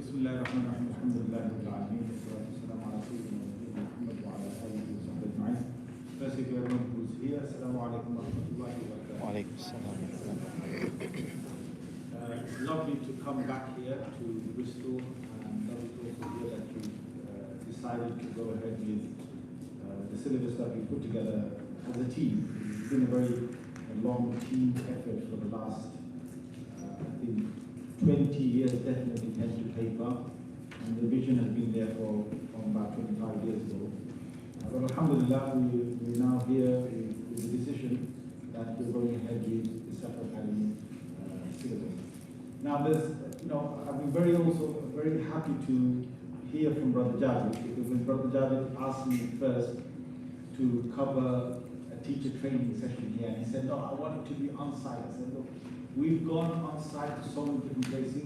بسم الله الرحمن الرحيم الحمد لله رب العالمين والصلاة والسلام على سيدنا ونبينا محمد وعلى آله وصحبه أجمعين. First, if everyone who's here, Assalamu alaikum wa rahmatullahi wa barakatuh. Wa alaikum assalam. It's lovely to come back here to Bristol, and lovely to also hear that you decided to go ahead with the syllabus that we put together as a team. It's been a very long team effort for the last, I think, 20 years, definitely pen to paper, and the vision has been there from about 25 years ago. But alhamdulillah, we're now here with the decision that we're going ahead with the Shaykh Hasan syllabus. Now, I've been very happy to hear from Brother Javid, because when Brother Javid asked me first to cover a teacher training session here, and he said, "No, I want it to be on site." I said, "Look, we've gone on site to so many different places.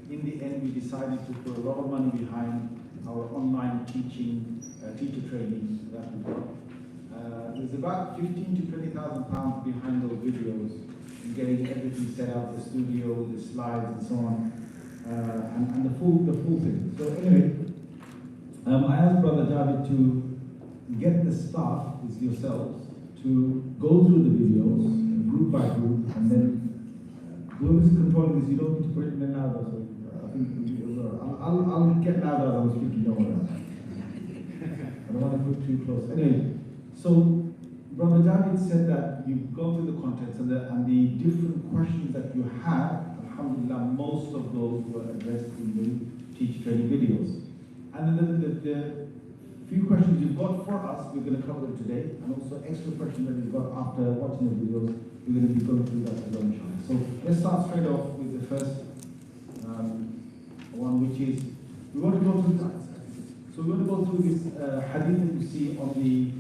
In the end, we decided to put a lot of money behind our online teaching, teacher training that we've got. There's about 15 to 20,000 pounds behind those videos, in getting everything set up, the studio, the slides, and so on, and the full thing. So anyway, I asked Brother Javid to get the staff, is yourselves, to go through the videos group by group, and then whoever's controlling this, you don't need to put it in louder. So I think I'll get louder as I was speaking. Don't worry. I don't want to put too close. Anyway, so Brother Javid said that you've gone through the contents and the different questions that you had. Alhamdulillah, most of those were addressed in the teacher training videos. And then the few questions you've got for us, we're going to cover them today, and also extra questions that you've got after watching the videos, we're going to be going through that as well, inshaAllah. So let's start straight off with the first one, which is, we want to go through that. So we're going to go through this hadith that you see on the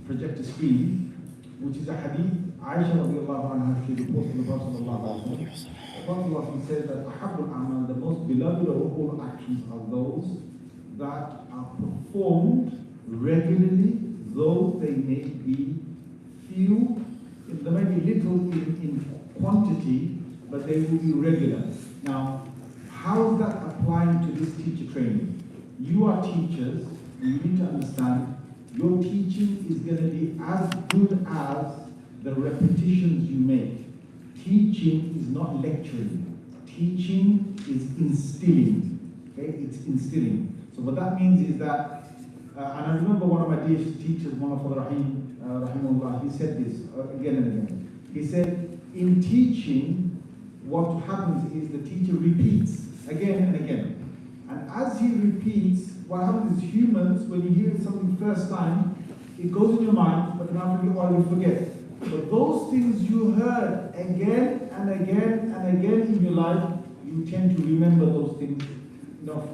projector screen, which is a hadith. Aisha radiallahu anha, she reports from the Prophet sallallahu alaihi wasallam. The Prophet says that ahabbul a'mal, the most beloved of all actions, are those that are performed regularly, though they may be few, they may be little in quantity, but they will be regular. Now, how is that applying to this teacher training? You are teachers, and you need to understand your teaching is going to be as good as the repetitions you make. Teaching is not lecturing. Teaching is instilling. Okay, it's instilling. So what that means is that, and I remember one of my dear teachers, Muhammad Rahim, rahimahullah, he said this again and again. He said, in teaching, what happens is the teacher repeats again and again. And as he repeats, what happens is humans, when you hear something first time, it goes in your mind, but then after a while you forget. But those things you heard again and again and again in your life, you tend to remember those things,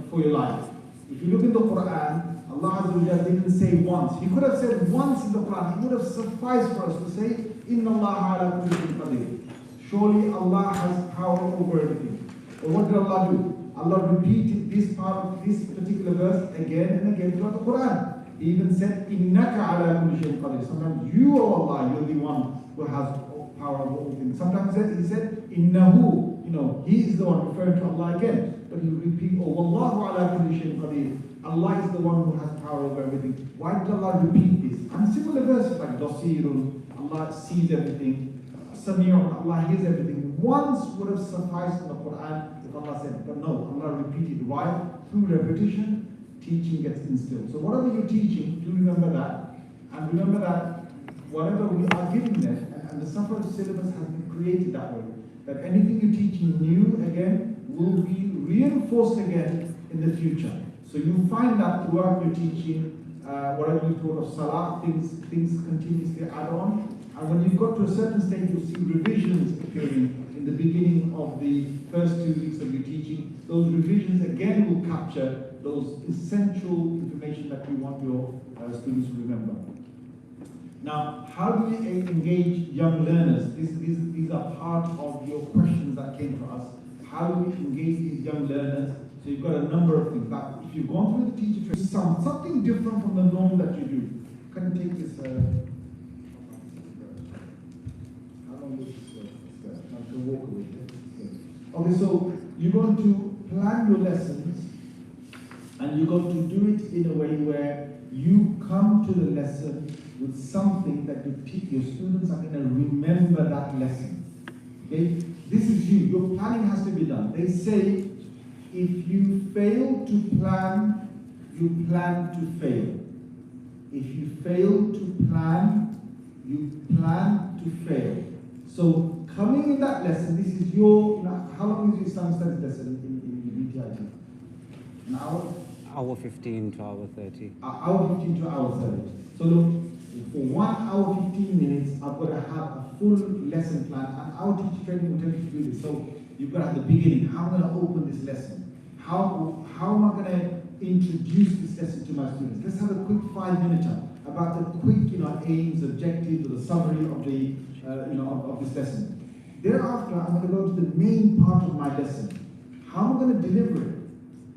for your life. If you look in the Quran, Allah Azza wa Jalla didn't say once. He could have said once in the Quran. He would have sufficed for us to say, Inna Allah ala kulli shay'in qadir. Surely Allah has power over everything. But what did Allah do? Allah repeated this part of this particular verse again and again throughout the Quran. He even said, Innaka ala kulli shay'in qadir. Sometimes you, O Allah, you're the one who has power over all things. Sometimes he said, Innahu. He is the one referring to Allah again. But he repeat, oh, Wallahu ala kulli shay'in qadir. Allah is the one who has power over everything. Why did Allah repeat this? And similar verses like Basirun, Allah sees everything. Sami'un, Allah hears everything. Once would have sufficed in the Quran if Allah said, but no, Allah repeated. Why? Through repetition, teaching gets instilled. So whatever you're teaching, do remember that. And remember that whatever we are giving them, and the Safar syllabus has been created that way, that anything you're teaching new again will be reinforced again in the future. So you find that throughout your teaching, whatever you taught of Salah, things continuously add on. And when you've got to a certain stage, you'll see revisions appearing in the beginning of the first 2 weeks of your teaching. Those revisions again will capture those essential information that you want your students to remember. Now, how do we engage young learners? These are part of your questions that came to us. How do we engage these young learners? So you've got a number of things. Like if you've gone through the teacher training, something different from the norm that you do. Can you take this? How long is this? I can walk away. Okay, so you're going to plan plan your lessons and you're going to do it in a way where you come to the lesson with something that your students are going to remember that lesson. Okay? This is you. Your planning has to be done. They say, if you fail to plan, you plan to fail. If you fail to plan, you plan to fail. So coming in that lesson, this is your, how long is your Islamic studies lesson in BTIT? An hour? Hour 15 to hour 30. Hour 15 to hour 30. So look, for 1 hour 15 minutes, I've got to have a full lesson plan, and our teacher training will tell you to do this. So you've got to have the beginning. How am I going to open this lesson? How am I going to introduce this lesson to my students? Let's have a quick 5-minute about the quick, aims, objectives, or the summary of the, of this lesson. Thereafter, I'm going to go to the main part of my lesson. How am I going to deliver it?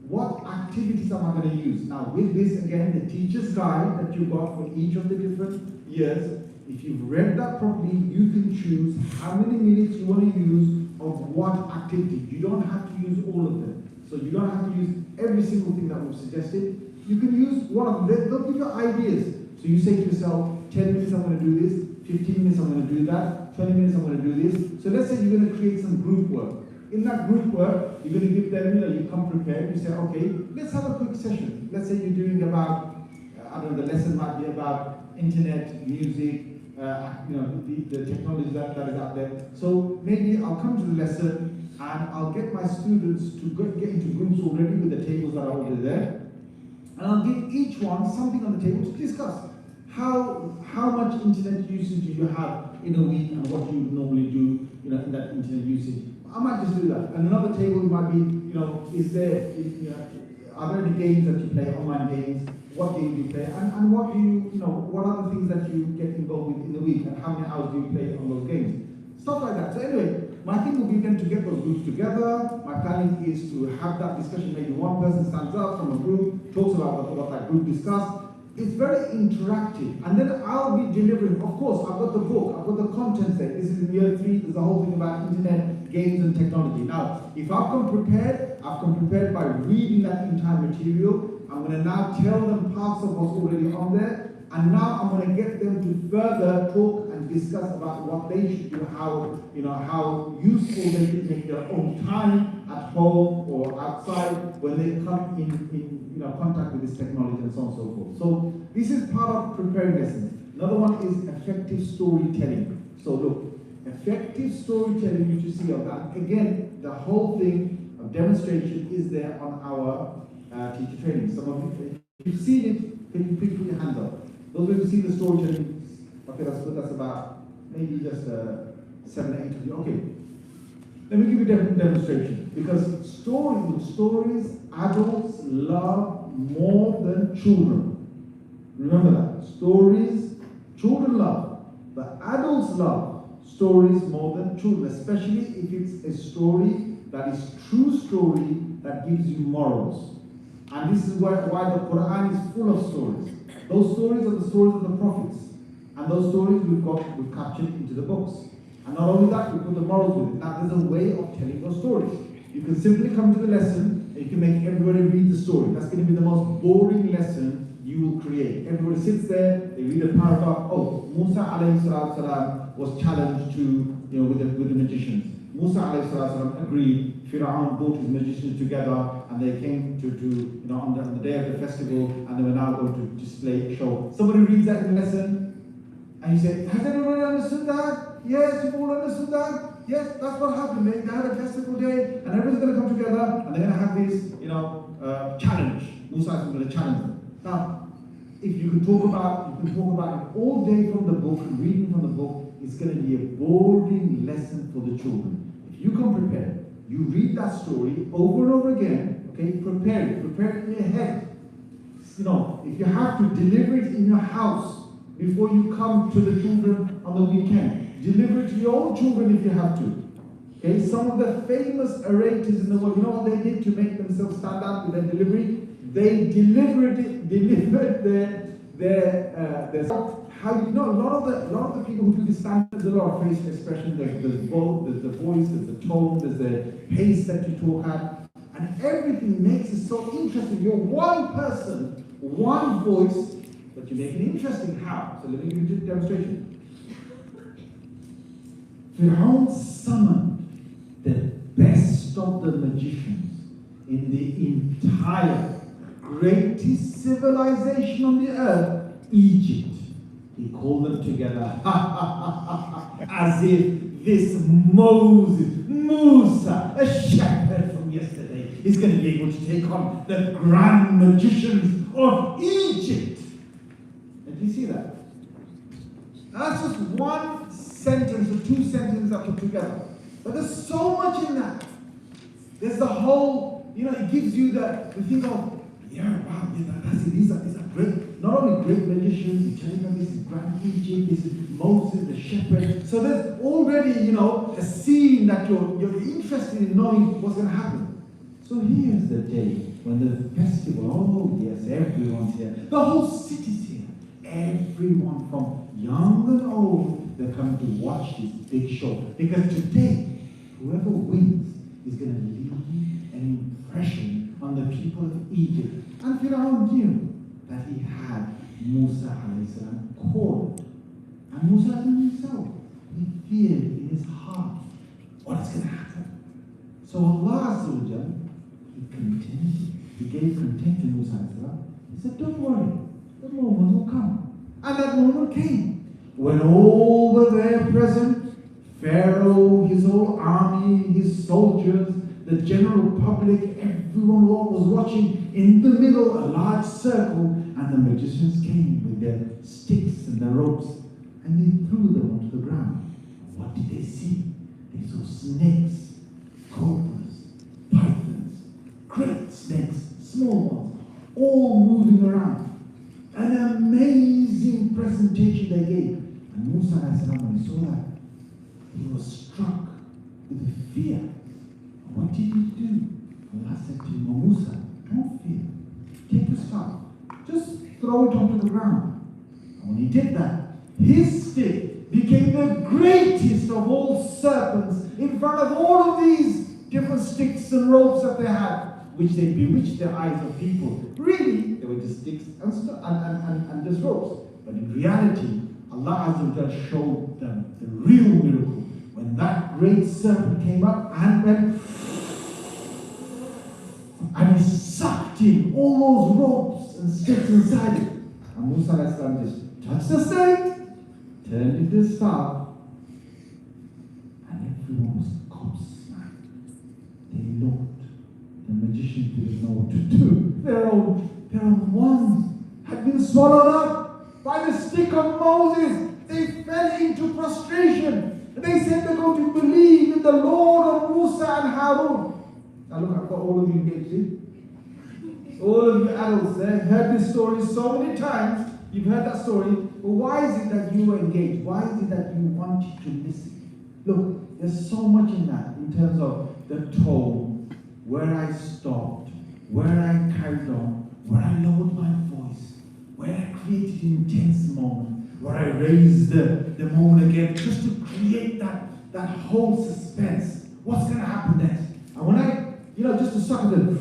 What activities am I going to use? Now, with this, again, the teacher's guide that you got for each of the different years, if you've read that properly, you can choose how many minutes you want to use of what activity. You don't have to use all of them. So you don't have to use every single thing that we've suggested. You can use one of them. They'll give you ideas. So you say to yourself, 10 minutes I'm going to do this, 15 minutes I'm going to do that, 20 minutes I'm going to do this. So let's say you're going to create some group work. In that group work, you're going to give them, you come prepared, you say, okay, let's have a quick session. Let's say you're doing about, the lesson might be about internet, music, the technology that is out there. So maybe I'll come to the lesson and I'll get my students to get into groups already with the tables that are already there. And I'll give each one something on the table to discuss. How much internet usage do you have in a week and what you normally do, in that internet usage? I might just do that. And another table might be, are there any games that you play, online games? What game do you play? And what do what are the things that you get involved with in the week, and how many hours do you play on those games? Stuff like that. So anyway, my thing will be then to get those groups together. My planning is to have that discussion. Maybe one person stands up from a group, talks about what that group discussed. It's very interactive. And then I'll be delivering, of course, I've got the book, I've got the content there. This is in year 3, there's the whole thing about internet, games and technology. Now, if I've come prepared by reading that entire material. I'm going to now tell them parts of what's already on there. And now I'm going to get them to further talk and discuss about what they should do, how useful they should make their own time at home or outside when they come in contact with this technology and so on and so forth. So this is part of preparing lessons. Another one is effective storytelling. So look, effective storytelling, which you see on that. Again, the whole thing of demonstration is there on our teacher training. Some of you, if you've seen it, can you please put your hands up? Those who've seen the storytelling, okay, that's good. That's about maybe just 7 or 8 of you. Okay, let me give you a demonstration, because stories adults love more than children. Remember that. Stories children love, but adults love stories more than children, especially if it's a story that is true story that gives you morals. And this is why the Quran is full of stories. Those stories are the stories of the prophets. And those stories we've captured into the books. And not only that, we put the morals with it. Now there's a way of telling those stories. You can simply come to the lesson and you can make everybody read the story. That's going to be the most boring lesson you will create. Everybody sits there, they read a paragraph. Oh, Musa alayhi salam was challenged to, with the magicians. Musa alayhi salam agreed. Fir'aun brought his magicians together and they came to on the day of the festival, and they were now going to display a show. Somebody reads that in the lesson and you say, has everybody understood that? Yes, you've all understood that? Yes, that's what happened. They had a festival day and everyone's going to come together and they're going to have this, challenge. Musa is going to challenge them. Now, if you can talk about it all day from the book, reading from the book, it's going to be a boring lesson for the children. If you come prepared, you read that story over and over again, okay, prepare it in your head. If you have to deliver it in your house before you come to the children on the weekend, deliver it to your own children if you have to. Okay, some of the famous orators in the world, you know what they did to make themselves stand out with their delivery? They delivered their how a lot of the people who do this stand, there's a lot of facial expression, there's the voice, there's the tone, there's the pace that you talk at, And everything makes it so interesting. You're one person, one voice, but you make it interesting. How? So let me give you a demonstration. Fir'aun summoned the best of the magicians in the entire greatest civilization on the earth, Egypt. He called them together as if this Musa, a shepherd from yesterday, is going to be able to take on the grand magicians of Egypt. And do you see that? That's just one sentence or two sentences I put together. But there's so much in that. There's the whole, it gives you the thing of, wow, that's it. These are great, not only great magicians, you're telling them this is grand Egypt, this is Moses, the shepherd. So there's already, a scene that you're interested in knowing what's going to happen. So here's the day when the festival, oh yes, everyone's here. The whole city's here. Everyone from young and old, they're coming to watch this big show. Because today, whoever wins is going to leave an impression on the people of Egypt. And Pharaoh knew that he had Musa alayhi salam called. And Musa himself, he feared in his heart what is going to happen. So Allah Azza wa Jal, he gave content to Musa alayhi salam. He said, don't worry, the moment will come. And that moment came. When all were there present, Pharaoh, his whole army, his soldiers, the general public, everyone was watching in the middle, a large circle, and the magicians came with their sticks and their ropes, and they threw them onto the ground. What did they see? They saw snakes, cobras, pythons, great snakes, small ones, all moving around. An amazing presentation they gave. And Musa, when he saw that, he was struck with fear. What did he do? Allah said to him, Musa, don't fear. Take the staff. Just throw it onto the ground. And when he did that, his stick became the greatest of all serpents in front of all of these different sticks and ropes that they had, which they bewitched the eyes of people. Really, they were just sticks and just ropes. But in reality, Allah Azza wa Jalla showed them the real miracle. When that great serpent came up and went, and he sucked in all those ropes and sticks inside it. And Musa just touched the snake, turned it to the staff, and everyone was gobsmacked. They looked. The magicians didn't know what to do. Their own ones had been swallowed up by the stick of Moses. They fell into prostration. They said they're going to believe in the Lord of Musa and Harun. Now look, I've got all of you engaged in. All of you adults there heard this story so many times. You've heard that story. But why is it that you were engaged? Why is it that you wanted to listen? Look, there's so much in that in terms of the tone, where I stopped, where I carried on, where I lowered my voice, where I created an intense moment, where I raised the moment again, just to create that whole suspense. What's going to happen next? And when I, just to suck it in,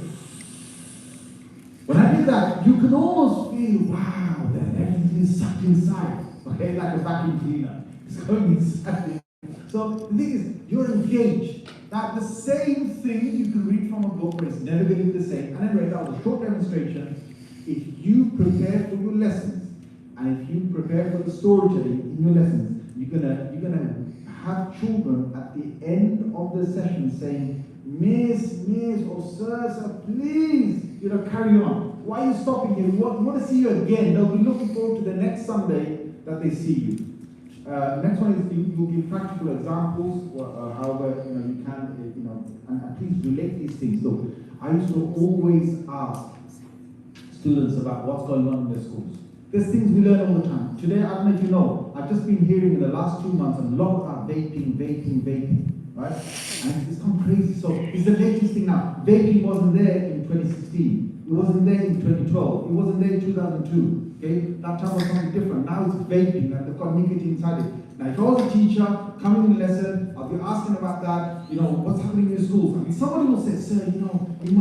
when I did that, you could almost feel, wow, that everything is sucked inside. Okay, like a vacuum cleaner. It's going inside. So the thing is, you're engaged. That the same thing you can read from a book, but it's never going to be the same. And anyway, that was a short demonstration. If you prepare for your lessons, and if you prepare for the storytelling in your lessons, you're gonna have children at the end of the session saying, Miss, or sir, please, carry on. Why are you stopping here? We want to see you again. They'll be looking forward to the next Sunday that they see you. Next one is you'll give practical examples, however you can, and please relate these things. Look, I used to always ask students about what's going on in their schools. There's things we learn all the time. Today, I don't know if you know, I've just been hearing in the last 2 months a lot about vaping, right? And it's gone crazy. So it's the latest thing now. Vaping wasn't there in 2016. It wasn't there in 2012. It wasn't there in 2002. Okay, that time was something different. Now it's vaping and they've got nicotine inside it. Now, if I was a teacher coming in lesson, I'll be asking about that. You know, what's happening in your schools? I mean, somebody will say, sir, you know, in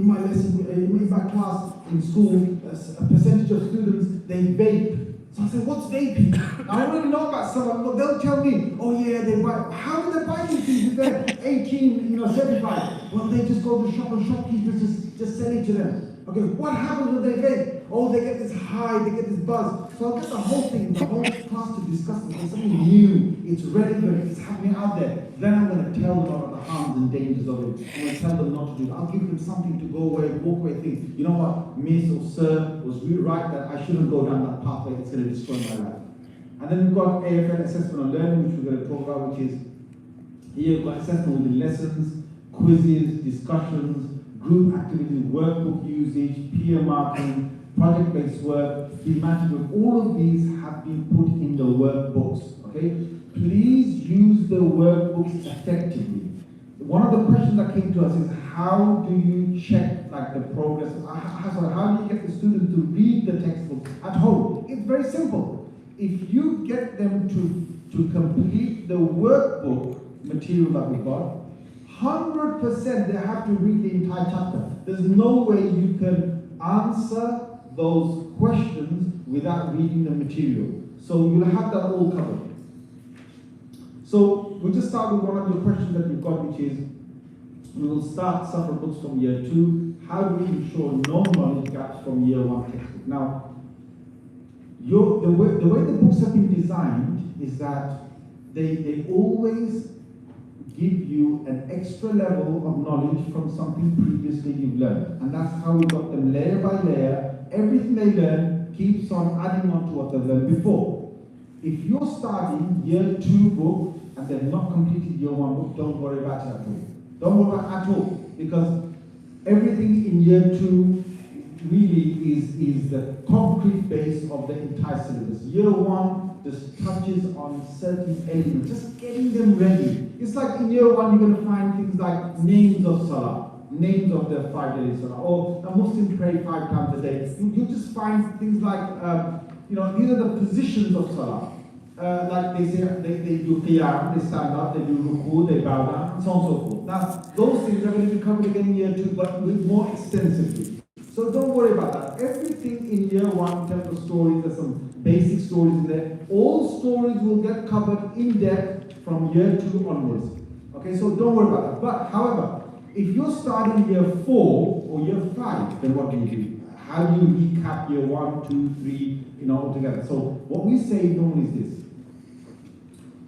my lesson, in my class in school, a percentage of students they vape. So I said, what's vaping? Now, I already know about someone, but they'll tell me, oh yeah, they buy. How do they buy these things if they're 18, certified? Well, they just go to the shop and shopkeepers just sell it to them. Okay, what happens when they vape? Oh, they get this high, they get this buzz. So I'll get the whole thing, the whole class to discuss it. It's something new, it's relevant, it's happening out there. Then I'm going to tell them about the harms and dangers of it. I'm going to tell them not to do it. I'll give them something to go away, walk away, think, you know what, miss or sir, was we right that I shouldn't go down that pathway, it's going to destroy my life. And then we've got AFL assessment on learning, which we're going to talk about, which is, here we've got assessment within lessons, quizzes, discussions, group activities, workbook usage, peer marking, project-based work, thematic work. All of these have been put in the workbooks, okay? Please use the workbooks effectively. One of the questions that came to us is, how do you check like the progress? How do you get the students to read the textbook at home? It's very simple. If you get them to complete the workbook material that we've got, 100% they have to read the entire chapter. There's no way you can answer those questions without reading the material. So you'll have that all covered. So we'll just start with one of the questions that you've got, which is, we will start several books from year 2. How do we ensure no knowledge gaps from year 1 textbook? Now, the way the books have been designed is that they always give you an extra level of knowledge from something previously you've learned. And that's how we got them layer by layer. Everything they learn keeps on adding on to what they've learned before. If you're starting year 2 book and they've not completed year 1 book, don't worry about it at all. Don't worry about it at all, because everything in year 2 really is the concrete base of the entire syllabus. Year 1 just touches on certain elements, just getting them ready. It's like in year 1 you're going to find things like names of Salah, names of the 5 daily Salah, or a Muslim pray 5 times a day. You just find things like, these are the positions of Salah. Like they say, they do qiyam, they stand up, they do ruku, they bow down, and so on and so forth. Now, those things are going to be covered again in year 2, but with more extensively. So don't worry about that. Everything in year 1 in terms of stories, there's some basic stories in there. All stories will get covered in depth from year 2 onwards. Okay, so don't worry about that. But however, if you're starting year 4 or year 5, then what do you do? How do you recap year 1, 2, 3, altogether? So what we say normally is this.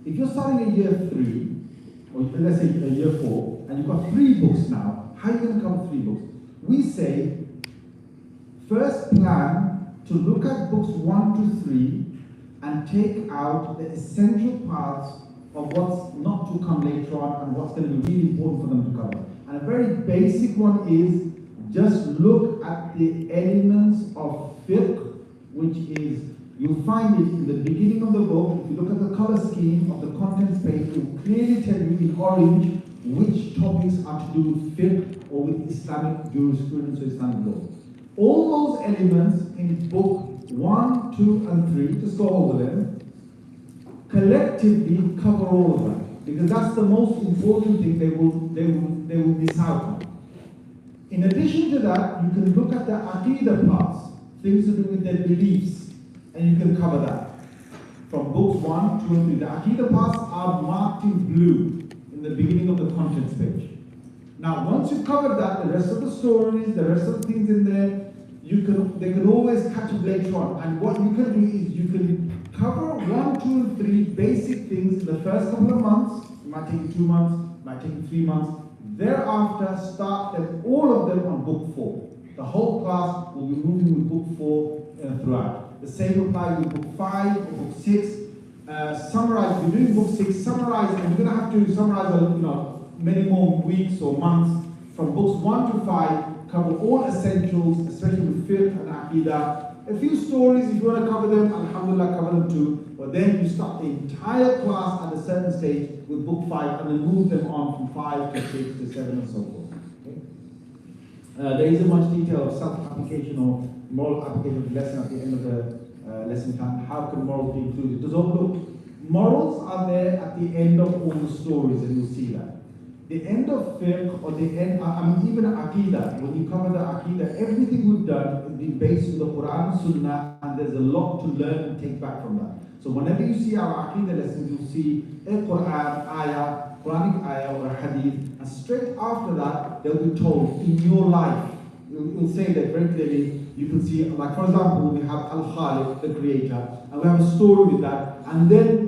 If you're starting at year 3, or let's say year 4, and you've got 3 books now, how are you going to cover 3 books? We say, first plan to look at books 1 to 3 and take out the essential parts of what's not to come later on and what's going to be really important for them to cover. And a very basic one is just look at the elements of fiqh, which is, you'll find it in the beginning of the book. If you look at the color scheme of the contents page, it will clearly tell you in orange which topics are to do with fiqh or with Islamic jurisprudence or Islamic law. All those elements in book 1, 2, and 3, just go over them, collectively cover all of that, because that's the most important thing they will miss out on. In addition to that, you can look at the Aqidah parts, things to do with their beliefs, and you can cover that. From books 1, 2, and 3. The Aqidah parts are marked in blue in the beginning of the contents page. Now, once you've covered that, the rest of the stories, the rest of the things in there, they can always catch up later on. And what you can do is you can cover 1, 2, and 3 basic things in the first couple of months. It might take you 2 months, it might take you 3 months. Thereafter, start them, all of them on book 4. The whole class will be moving with book 4 throughout. The same applies with book 5 or book 6. Summarize, if you're doing book 6, summarize, and you're going to have to summarize many more weeks or months from books 1 to 5, cover all essentials, especially with fiqh and aqidah. A few stories, if you want to cover them, alhamdulillah, cover them too. But then you start the entire class at a certain stage with book 5 and then move them on from 5 to 6 to 7 and so forth. Okay? There isn't much detail of self-application or moral application of the lesson at the end of the lesson plan, how can morals be included? Look, morals are there at the end of all the stories, and you'll see that. The end of fiqh, or the end, even aqidah, when you cover the aqidah, everything we've done has been based on the Quran and Sunnah, and there's a lot to learn and take back from that. So whenever you see our aqidah lessons, you'll see a Quran ayah, Quranic ayah or a hadith, and straight after that, they'll be told, in your life, you'll say that very clearly. You can see, like for example, we have Al-Khaliq, the creator, and we have a story with that, and then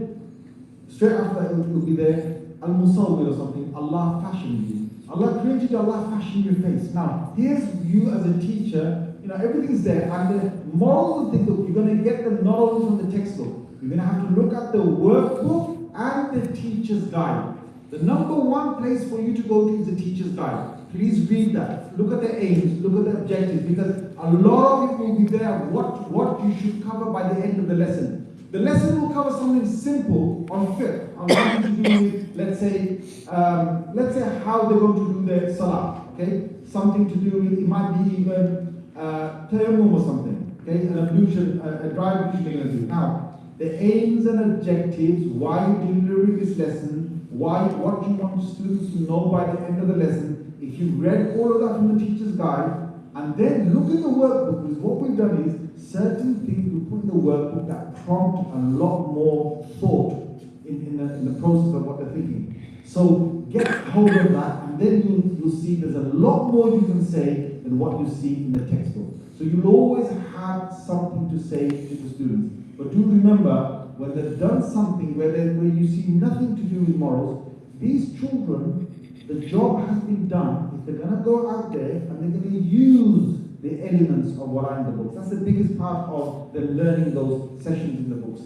straight after that, it will be there, Al-Musawwir or something, Allah fashioned you. Allah created you, Allah fashioned your face. Now, here's you as a teacher, everything's there, and the morals of things, look, you're going to get them not only from the textbook, you're going to have to look at the workbook and the teacher's guide. The number one place for you to go to is the teacher's guide. Please read that. Look at the aims, look at the objectives, because a lot of it will be there, what you should cover by the end of the lesson. The lesson will cover something simple on fiqh, on something to do with, let's say how they're going to do their salah, okay? Something to do with, it might be even tayammum or something, okay? An ablution, a dry ablution they're going to do. Now, the aims and objectives, why you're delivering this lesson, what you want students to know by the end of the lesson. If you read all of that from the teacher's guide, and then look at the workbook, because what we've done is certain things we put in the workbook that prompt a lot more thought in the process of what they're thinking. So get hold of that, and then you'll see there's a lot more you can say than what you see in the textbook. So you'll always have something to say to the students. But do remember, when they've done something where you see nothing to do with morals, these children, the job has been done. If they're going to go out there and they're going to use the elements of what are in the books. That's the biggest part of them learning those sessions in the books.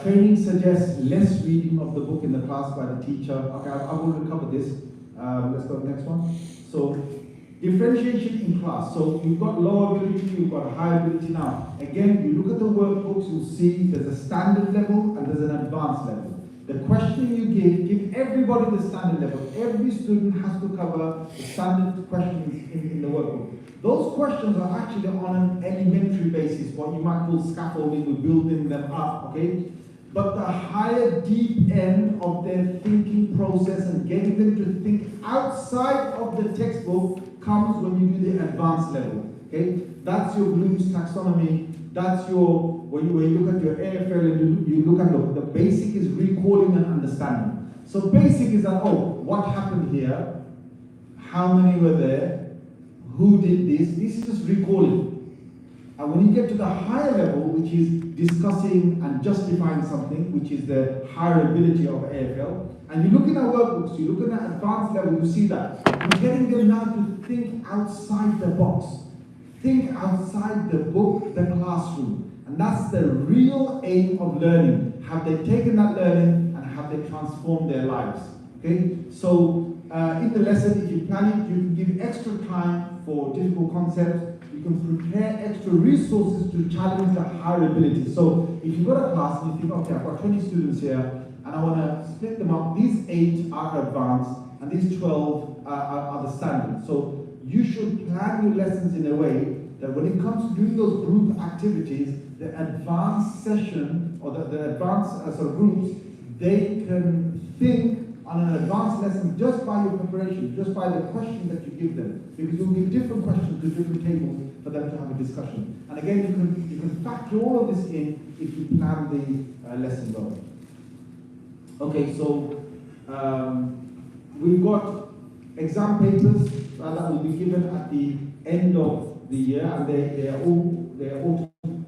Training suggests less reading of the book in the class by the teacher. Okay, I've already covered this. Let's go to the next one. So, differentiation in class. So you've got low ability, you've got high ability. Now, again, you look at the workbooks, you'll see there's a standard level and there's an advanced level. The question you give everybody the standard level. Every student has to cover the standard questions in the workbook. Those questions are actually on an elementary basis, what you might call scaffolding, we're building them up, okay? But the higher deep end of their thinking process and getting them to think outside of the textbook comes when you do the advanced level, okay? That's your Bloom's taxonomy. That's your, when you look at your AFL and you look at the basic is recalling and understanding. So basic is that, what happened here? How many were there? Who did this? This is just recalling. And when you get to the higher level, which is discussing and justifying something, which is the higher ability of AFL, and you look in our workbooks, you look at the advanced level, you see that. We're getting them now to think outside the box. Think outside the book, the classroom. And that's the real aim of learning. Have they taken that learning and have they transformed their lives? Okay? So in the lesson, if you plan it, you can give extra time for difficult concepts. You can prepare extra resources to challenge the higher ability. So if you've got a class and you think, okay, I've got 20 students here and I want to split them up. These 8 are advanced and these 12 are the standard. So you should plan your lessons in a way that when it comes to doing those group activities, the advanced session or the advanced groups, they can think on an advanced lesson just by your preparation, just by the questions that you give them. Because you'll give different questions to different tables for them to have a discussion. And again, you can factor all of this in if you plan the lesson well. Okay, so we've got exam papers that will be given at the end of the year, and they are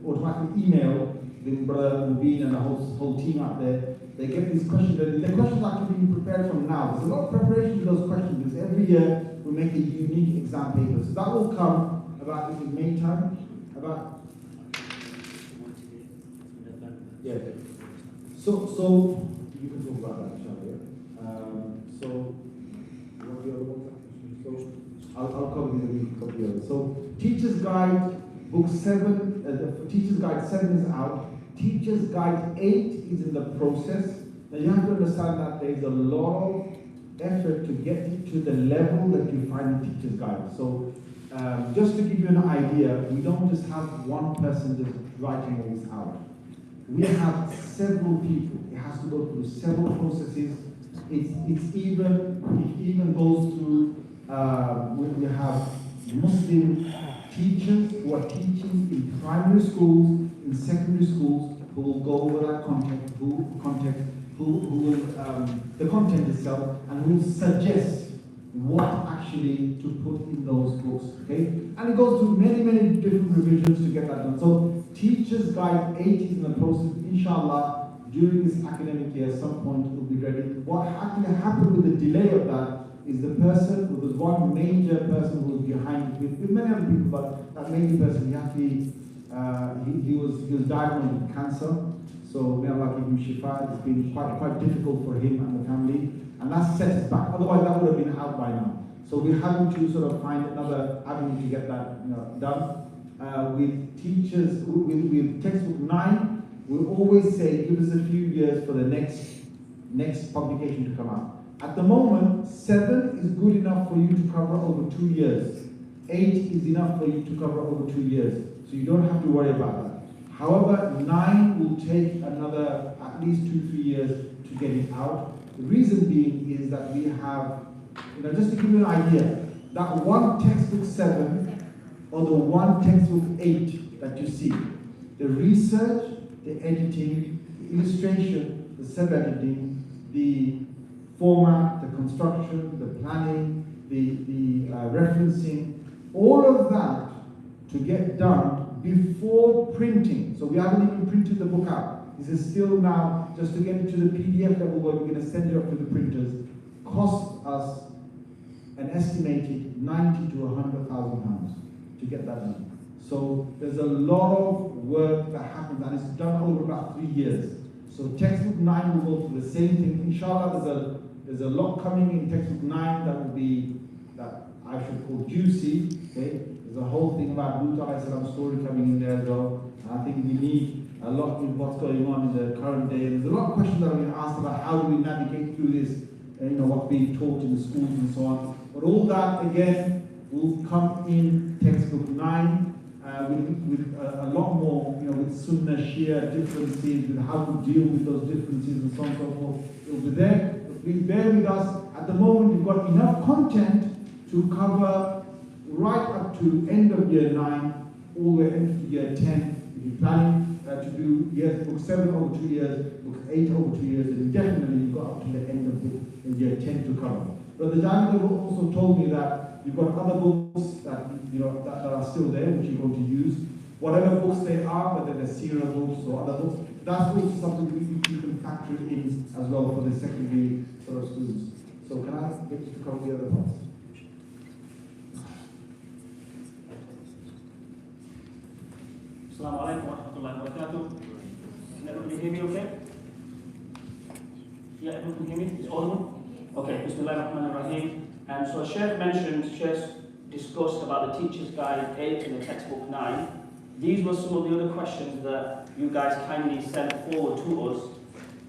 automatically emailed with Brother Mubin and the whole team out there. They get these questions, and the questions are actually being prepared from now. There's a lot of preparation to those questions because every year we make a unique exam paper. So that will come about in May time. So you can talk about that, shall we? So what are the other ones? So I'll cover the others. So Teacher's Guide, Book 7, Teacher's Guide 7 is out. Teacher's Guide 8 is in the process. Now you have to understand that there's a lot of effort to get it to the level that you find in Teacher's Guide. So just to give you an idea, we don't just have one person just writing all this out. We have several people. It has to go through several processes. It even goes through, we have Muslim teachers who are teaching in primary schools, in secondary schools, who will go over that the content itself, and who will suggest what actually to put in those books, okay? And it goes through many, many different revisions to get that done. So Teacher's Guide 8 is in the process, inshallah, during this academic year, at some point it will be ready. What actually happened with the delay of that is the person, there was one major person who was behind it, with many other people, but that major person, he was diagnosed with cancer. So may Allah give him shifa. It's been quite difficult for him and the family, and that's set us back. Otherwise, that would have been out by now. So we're having to sort of find another avenue to get that done. With teachers, with textbook 9, we always say, give us a few years for the next publication to come out. At the moment, 7 is good enough for you to cover over 2 years. 8 is enough for you to cover over 2 years. So you don't have to worry about that. However, 9 will take another at least 2-3 years to get it out. The reason being is that we have, just to give you an idea, that one textbook 7 or the one textbook 8 that you see, the research, the editing, the illustration, the sub-editing, the format, the construction, the planning, the referencing, all of that to get done before printing. So we haven't even printed the book out. This is still now, just to get it to the PDF level where we're going to send it off to the printers, costs us an estimated 90 to 100,000 pounds to get that done. So there's a lot of work that happens, and it's done over about 3 years. So textbook 9 will go through the same thing. Inshallah, there's a lot coming in textbook 9 that will be, that I should call juicy. Okay? There's a whole thing about Lut alayhi salam's story coming in there as well. I think we need a lot with what's going on in the current day. There's a lot of questions that are being asked about how do we navigate through this, what's being taught in the schools and so on. But all that, again, will come in textbook 9 with a lot more, with Sunnah, Shia differences, with how to deal with those differences and so on and so forth. It will be there. But please bear with us. At the moment, we've got enough content to cover right up to end of year 9, all the way into year 10. If you're planning to do book 7 over 2 years, book 8 over 2 years, then definitely you've got up to the end of book in year 10 to cover. But the Jamiah also told me that you've got other books that that are still there, which you're going to use. Whatever books they are, whether they're serial books or other books, that's also something you can factor in as well for the secondary sort of students. So can I get you to cover the other parts? Assalamu alaikum wa rahmatullahi wa barakatuh. Can everybody hear me okay? Yeah, everyone can hear me? It's audible? Okay, Bismillahirrahmanirrahim. And so Shaykh mentioned, Shaykh discussed about the Teacher's Guide 8 and the textbook 9. These were some of the other questions that you guys kindly sent forward to us.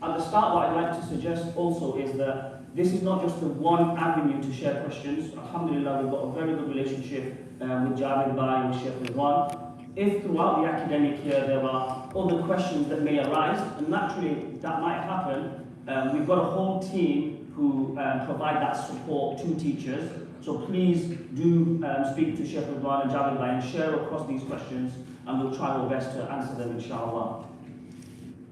At the start, what I'd like to suggest also is that this is not just the one avenue to share questions. Alhamdulillah, we've got a very good relationship with Jabir Bhai and with Shaykh Ridwan. If throughout the academic year there are other questions that may arise, and naturally that might happen, we've got a whole team who provide that support to teachers. So please do speak to Shaykh Ridwan and Jabir Bhai and share across these questions, and we'll try our best to answer them, inshaAllah.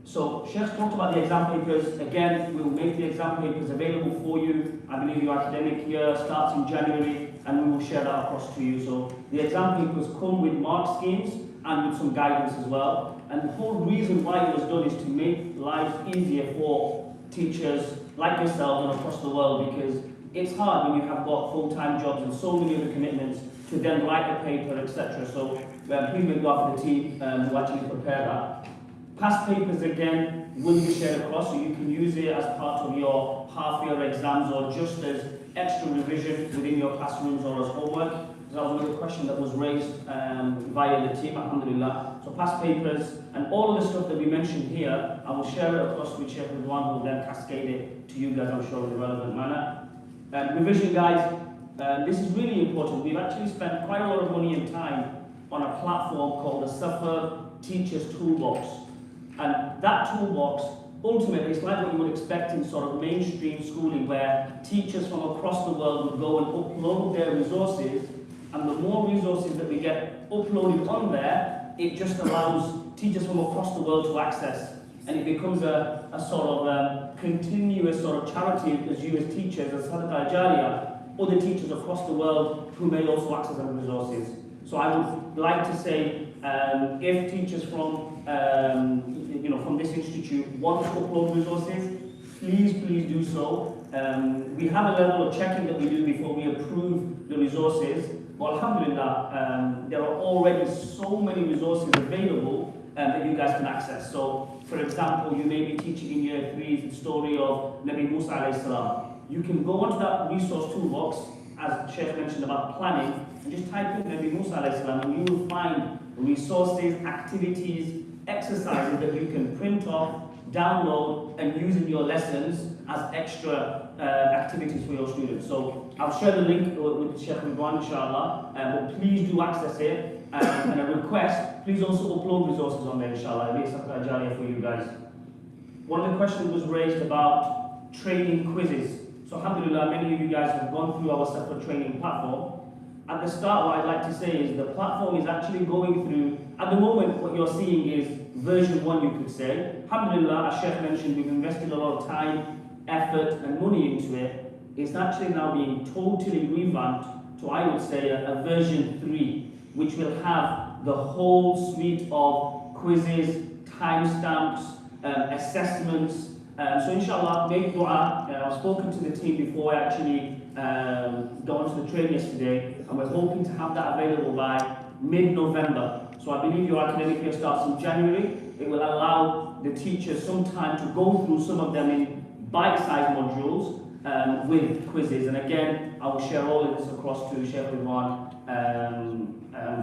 So Shaykh talked about the exam papers. Again, we'll make the exam papers available for you. I believe your academic year starts in January, and we will share that across to you. So the exam papers come with mark schemes and with some guidance as well. And the whole reason why it was done is to make life easier for teachers like yourself and across the world, because it's hard when you have got full-time jobs and so many other commitments to then write a paper, etc. So please make God for the team who actually prepare that. Past papers, again, will be shared across, so you can use it as part of your half-year exams or just as extra revision within your classrooms or as homework. That was another question that was raised via the team, alhamdulillah. So past papers and all of the stuff that we mentioned here, I will share it across with Shaykh Ridwan, who will then cascade it to you guys, I'm sure, in a relevant manner. Revision guides, this is really important. We've actually spent quite a lot of money and time on a platform called the Suffer Teachers Toolbox. And that toolbox, ultimately, it's like what you would expect in sort of mainstream schooling, where teachers from across the world would go and upload their resources, and the more resources that we get uploaded on there, it just allows teachers from across the world to access. And it becomes a sort of continuous sort of charity as you as teachers, as Sadaqah Jariyah, other teachers across the world who may also access those resources. So I would like to say, if teachers from from this institute want to upload resources, please do so. We have a level of checking that we do before we approve the resources. But alhamdulillah, there are already so many resources available that you guys can access. So, for example, you may be teaching in year 3 the story of Nabi Musa alayhi salam. You can go onto that resource toolbox, as Shaykh mentioned about planning, and just type in Nabi Musa alayhi salam, and you will find resources, activities, exercises that you can print off, download, and use in your lessons as extra activities for your students. So I'll share the link with Shaykh Hasan, inshaAllah, but please do access it. And a request, please also upload resources on there, inshaAllah. It'll be a Sadaqah Jariyah for you guys. One of the questions was raised about training quizzes. So alhamdulillah, many of you guys have gone through our separate training platform. At the start, what I'd like to say is the platform is actually going through, at the moment, what you're seeing is version 1, you could say. Alhamdulillah, as Shaykh mentioned, we've invested a lot of time, effort, and money into it. It's actually now being totally revamped to, I would say, a version 3, which will have the whole suite of quizzes, timestamps, assessments. So inshallah, make dua. I've spoken to the team before I actually got onto the train yesterday, and we're hoping to have that available by mid-November. So I believe your academic year starts in January. It will allow the teachers some time to go through some of them in bite-sized modules with quizzes. And again, I will share all of this across to Shaykh Hasan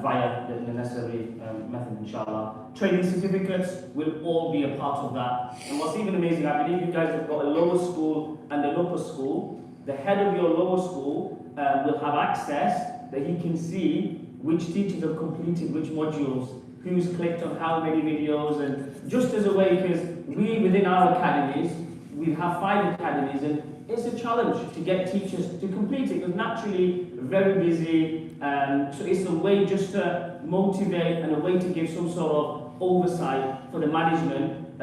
via the necessary method, inshallah. Training certificates will all be a part of that. And what's even amazing, I believe you guys have got a lower school and an upper school. The head of your lower school will have access that he can see which teachers have completed which modules, who's clicked on how many videos, and just as a way, because we within our academies, we have 5 academies, and it's a challenge to get teachers to complete it, because naturally very busy. So it's a way just to motivate and a way to give some sort of oversight for the management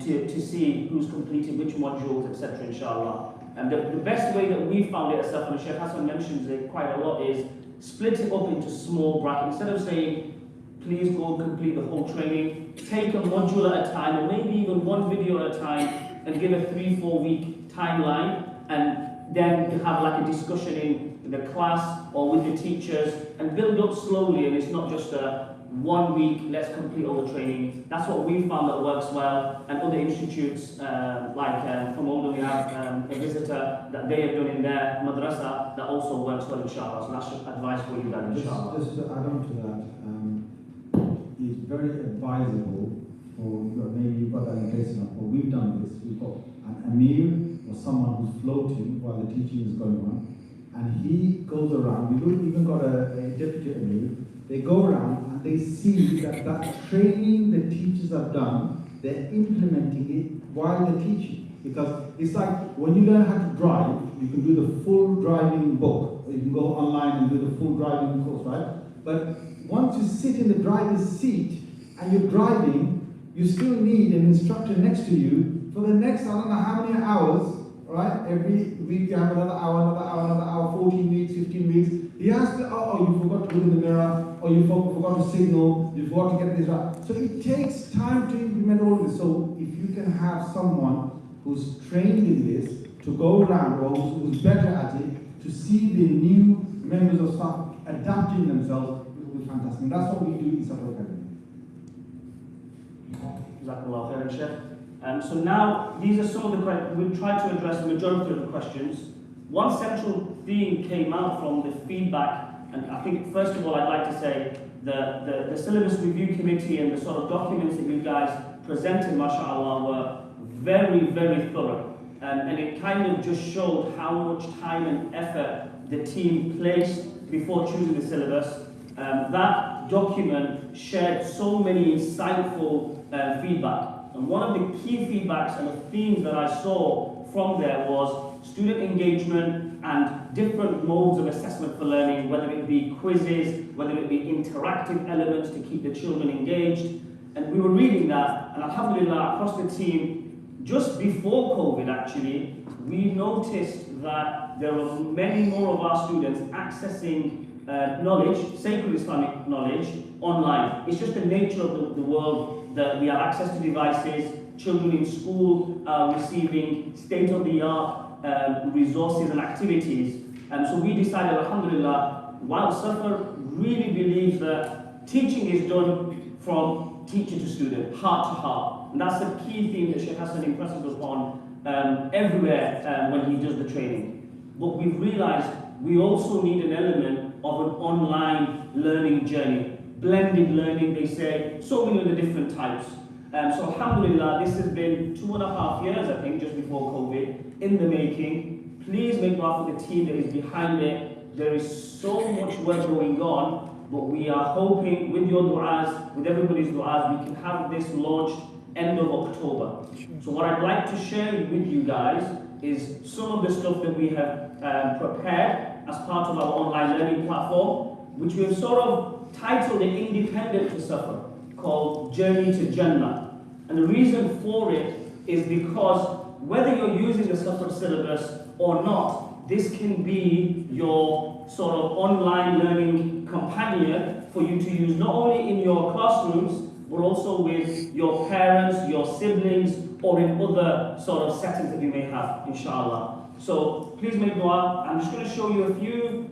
to see who's completed which modules, etc. Inshallah. And the best way that we found it, and Shaykh Hasan mentions it quite a lot, is split it up into small brackets. Instead of saying, please go complete the whole training, take a module at a time, or maybe even one video at a time, and give a 3-4 week timeline, and then have like a discussion in the class or with the teachers, and build up slowly. And it's not just a 1 week, let's complete all the training. That's what we found that works well, and other institutes from Oldham, we have a visitor that they have done in their Madrasah that also works well, inshallah. So that's just advice for you guys, inshallah. Just to add on to that, it's very advisable for, maybe you've got that in place enough, but we've done this. We've got an Amir or someone who's floating while the teaching is going on, and he goes around. We've even got a deputy Amir. They go around and they see that training the teachers have done, they're implementing it while they're teaching. Because it's like when you learn how to drive, you can do the full driving book, or you can go online and do the full driving course, right? But once you sit in the driver's seat and you're driving, you still need an instructor next to you for the next, I don't know how many hours, right? Every week you have another hour, 14 weeks, 15 weeks. He has to, you forgot to look in the mirror, or you forgot to signal, you forgot to get this right. So it takes time to implement all of this. So if you can have someone who's trained in this to go around, or who's better at it, to see the new members of staff adapting themselves, it will be fantastic. And that's what we do in Suffolk Academy. Jazakallah khairan, Shaykh. So now, these are some of the questions. We'll try to address the majority of the questions. One central theme came out from the feedback, and I think first of all I'd like to say the syllabus review committee and the sort of documents that you guys presented, mashallah, were very, very thorough. And it kind of just showed how much time and effort the team placed before choosing the syllabus. That document shared so many insightful feedback. And one of the key feedbacks and the themes that I saw from there was student engagement and different modes of assessment for learning, whether it be quizzes, whether it be interactive elements to keep the children engaged. And we were reading that, and alhamdulillah, across the team, just before COVID actually, we noticed that there were many more of our students accessing knowledge, sacred Islamic knowledge, online. It's just the nature of the world that we have access to devices. Children in school are receiving state-of-the-art resources and activities. And so we decided, alhamdulillah, while Safar really believes that teaching is done from teacher to student, heart to heart. And that's the key theme that Shaykh Hasan impresses upon everywhere when he does the training. But we've realized we also need an element of an online learning journey. Blended learning, they say, so many of the different types. So alhamdulillah, this has been 2.5 years, I think, just before COVID, in the making. Please make dua for the team that is behind it. There is so much work going on, but we are hoping with your du'as, with everybody's du'as, we can have this launched end of October. So what I'd like to share with you guys is some of the stuff that we have prepared as part of our online learning platform, which we have sort of titled it Independent to Suffer, called Journey to Jannah. And the reason for it is because whether you're using the Safar syllabus or not, this can be your sort of online learning companion for you to use not only in your classrooms, but also with your parents, your siblings, or in other sort of settings that you may have, inshallah. So please make dua. I'm just going to show you a few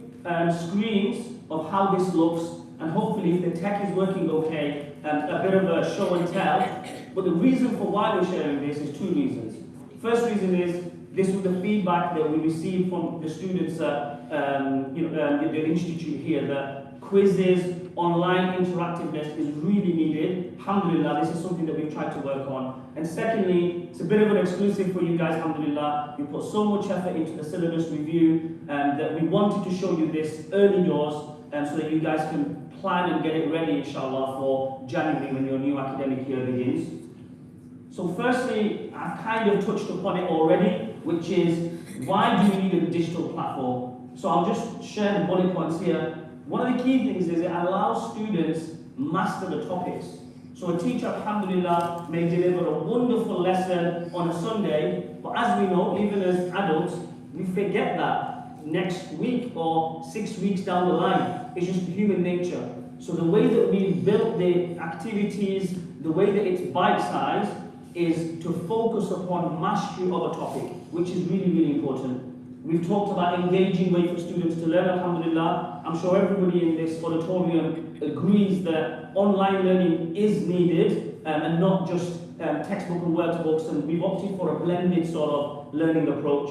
screens of how this looks, and hopefully if the tech is working okay, a bit of a show and tell. But the reason for why we're sharing this is two reasons. First reason is this was the feedback that we received from the students at the institute here, that quizzes, online interactiveness is really needed. Alhamdulillah, this is something that we've tried to work on. And secondly, it's a bit of an exclusive for you guys, alhamdulillah. We put so much effort into the syllabus review that we wanted to show you this early doors so that you guys can plan and get it ready, inshallah, for January when your new academic year begins. So firstly, I've kind of touched upon it already, which is why do you need a digital platform? So I'll just share the bullet points here. One of the key things is it allows students master the topics. So a teacher, alhamdulillah, may deliver a wonderful lesson on a Sunday, but as we know, even as adults, we forget that next week or 6 weeks down the line. It's just human nature. So the way that we built the activities, the way that it's bite-sized, is to focus upon mastery of a topic, which is really, really important. We've talked about engaging way for students to learn, alhamdulillah. I'm sure everybody in this auditorium agrees that online learning is needed and not just textbook and workbooks, and we've opted for a blended sort of learning approach.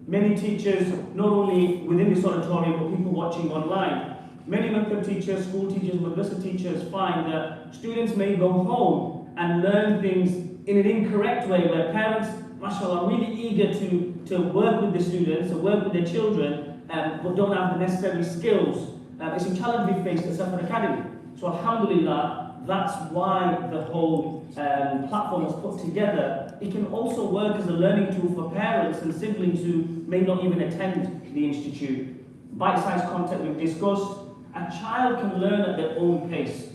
Many teachers, not only within this auditorium, but people watching online, many maktab teachers, school teachers, madrasah teachers find that students may go home and learn things in an incorrect way, where parents, mashallah, are really eager to work with the students, to work with their children, but don't have the necessary skills. It's a challenge we face at Safar Academy. So alhamdulillah, that's why the whole platform was put together. It can also work as a learning tool for parents and siblings who may not even attend the institute. Bite-sized content we've discussed. A child can learn at their own pace.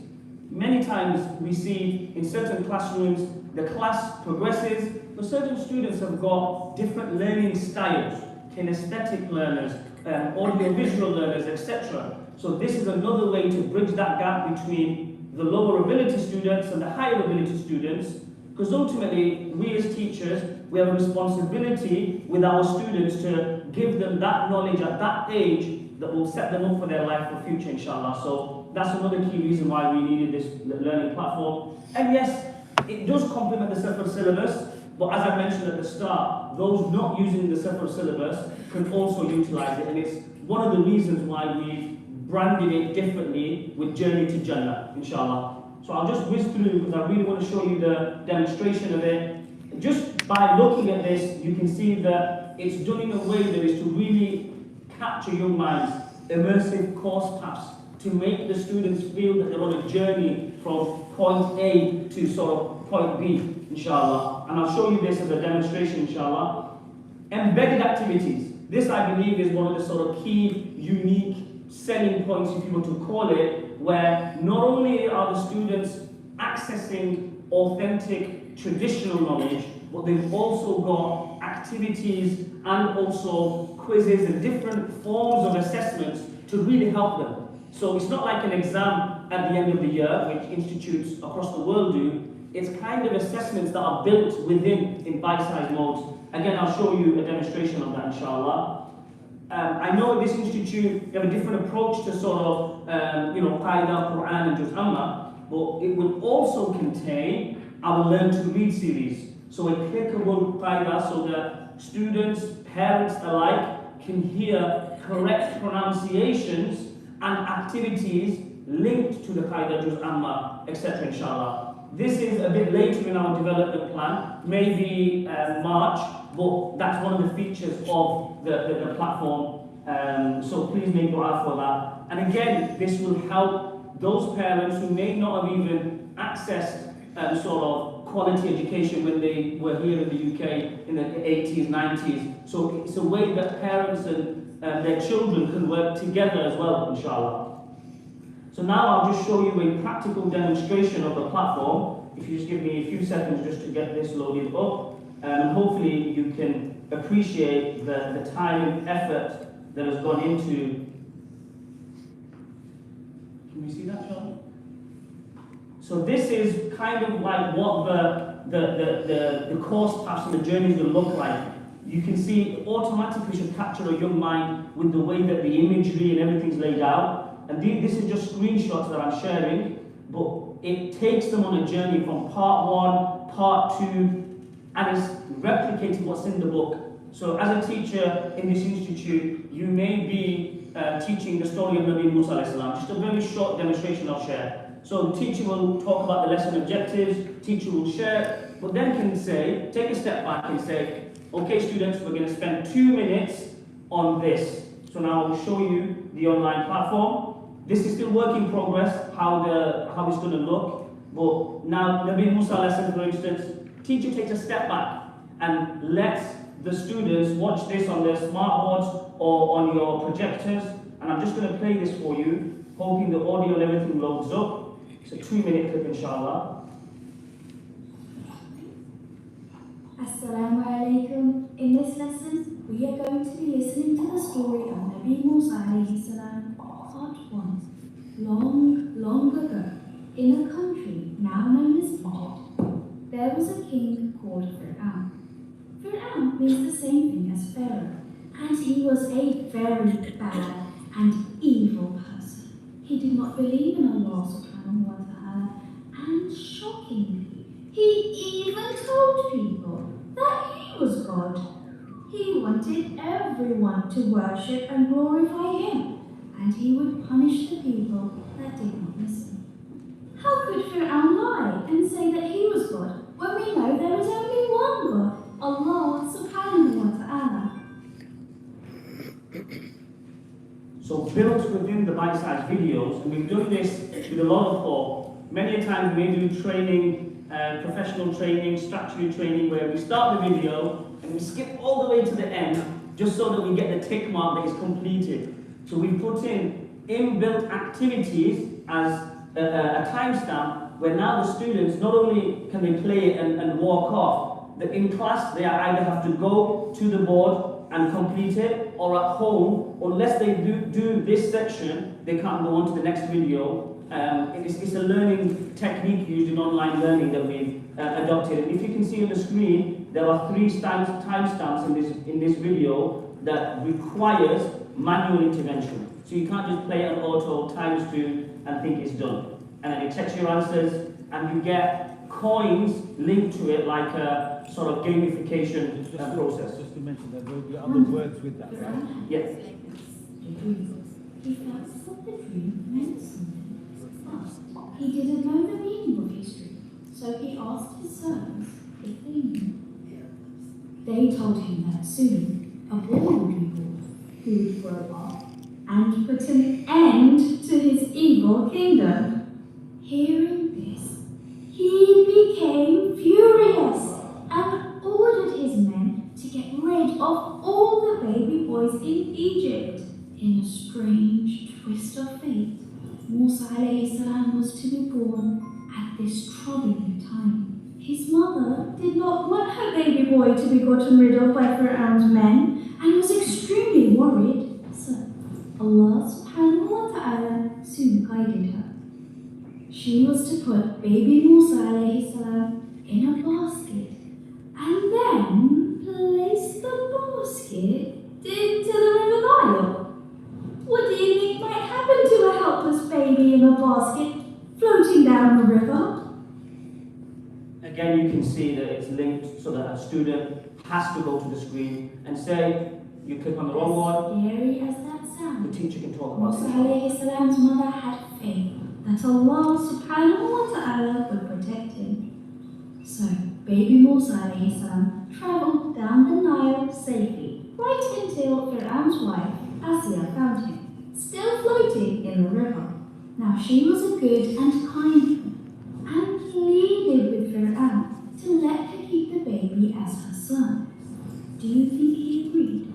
Many times we see in certain classrooms, the class progresses, but certain students have got different learning styles, kinesthetic learners, audio-visual learners, etc. So this is another way to bridge that gap between the lower ability students and the higher ability students, because ultimately, we as teachers, we have a responsibility with our students to give them that knowledge at that age that will set them up for their life for future, inshallah. So that's another key reason why we needed this learning platform. And yes, it does complement the Safar syllabus, but as I mentioned at the start, those not using the Safar syllabus can also utilize it, and it's one of the reasons why we branded it differently with Journey to Jannah, inshallah. So I'll just whiz through because I really want to show you the demonstration of it. Just by looking at this, you can see that it's done in a way that is to really capture young minds, immersive course paths, to make the students feel that they're on a journey from point A to sort of point B, inshallah. And I'll show you this as a demonstration, inshallah. Embedded activities. This, I believe, is one of the sort of key, unique selling points, if you were to call it, where not only are the students accessing authentic traditional knowledge, but they've also got activities and also quizzes and different forms of assessments to really help them. So it's not like an exam at the end of the year, which institutes across the world do. It's kind of assessments that are built within in bite-sized modes. Again, I'll show you a demonstration of that, inshallah. I know at this institute, they have a different approach to sort of, Qaida, Quran and Juz Amma, but it will also contain our Learn to Read series. So a clickable Qaida so that students, parents alike can hear correct pronunciations and activities linked to the Qaida, Juz Amma, etc. inshallah. This is a bit later in our development plan, maybe March, but that's one of the features of the platform. So please make dua for that. And again, this will help those parents who may not have even accessed sort of quality education when they were here in the UK in the 80s, 90s. So it's a way that parents and their children can work together as well, inshallah. So now I'll just show you a practical demonstration of the platform. If you just give me a few seconds just to get this loaded up, and hopefully you can appreciate the time and effort that has gone into. Can we see that, Sean? So this is kind of like what the course paths and the journeys will look like. You can see it automatically should capture a young mind with the way that the imagery and everything's laid out. And this is just screenshots that I'm sharing, but it takes them on a journey from part 1, part 2, and it's replicating what's in the book. So as a teacher in this institute, you may be teaching the story of Nabi Musa alayhi salam. Just a very short demonstration I'll share. So the teacher will talk about the lesson objectives, teacher will share, but then can say, take a step back and say, okay students, we're going to spend 2 minutes on this. So now I'll show you the online platform. This is still work in progress, how it's going to look. But now, Nabi Musa lesson, for instance, teacher takes a step back and lets the students watch this on their smartboards or on your projectors. And I'm just going to play this for you, hoping the audio and everything loads up. It's a 2-minute clip, inshallah. Assalamu alaikum. In this lesson, we are going to be listening to the story of Nabi Musa alayhi salam, part 1. Long ago, in a country now known as Egypt, there was a king called Fir'aun. Fir'aun means the same thing as Pharaoh, and he was a very bad and evil person. He did not believe in Allah subhanahu wa ta'ala, and shockingly, he even told people that he was God. He wanted everyone to worship and glorify him, and he would punish the people that did not listen. How could Fir'aun lie and say that he was God when we know there is only one God, Allah subhanahu wa ta'ala? So built within the bite-sized videos, and we've done this with a lot of thought. Many a time we do training, professional training, statutory training, where we start the video and we skip all the way to the end, just so that we get the tick mark that is completed. So we put in inbuilt activities as a timestamp, where now the students, not only can they play it and walk off, that in class they either have to go to the board and complete it, or at home, unless they do this section, they can't go on to the next video. It's a learning technique used in online learning that we've adopted. And if you can see on the screen, there are 3 timestamps in this video that requires manual intervention. So you can't just play it on auto ×2 and think it's done. And then it checks your answers, and you get coins linked to it like a sort of gamification process. Just to mention that there will be other words with that, right? Yes. He felt that the dream meant something. But he didn't know the meaning of his dream, so he asked his servants if they knew. They told him that soon a boy would be born. who would grow up and put an end to his evil kingdom. Hearing this, he became furious and ordered his men to get rid of all the baby boys in Egypt. In a strange twist of fate, Musa alayhi salam was to be born at this troubling time. His mother did not want her baby boy to be gotten rid of by Pharaoh's men and was extremely worried. So Allah subhanahu wa ta'ala soon guided her. She was to put baby Musa alayhi salam in a basket and then place the basket into the river Nile. What do you think might happen to a helpless baby in a basket floating down the river? Again, you can see that it's linked so that a student has to go to the screen and say, you click on the wrong one, Scary as that sounds, the teacher can talk about Musa it. alayhi salam's mother had faith that Allah subhanahu wa ta'ala would protect him. So, baby Musa alayhi salam travelled down the Nile safely, right until Pharaoh's wife, Asiya, found him, still floating in the river. Now she was a good and kind woman, and pleaded with Pharaoh to let her keep the baby as her son. Do you think he agreed?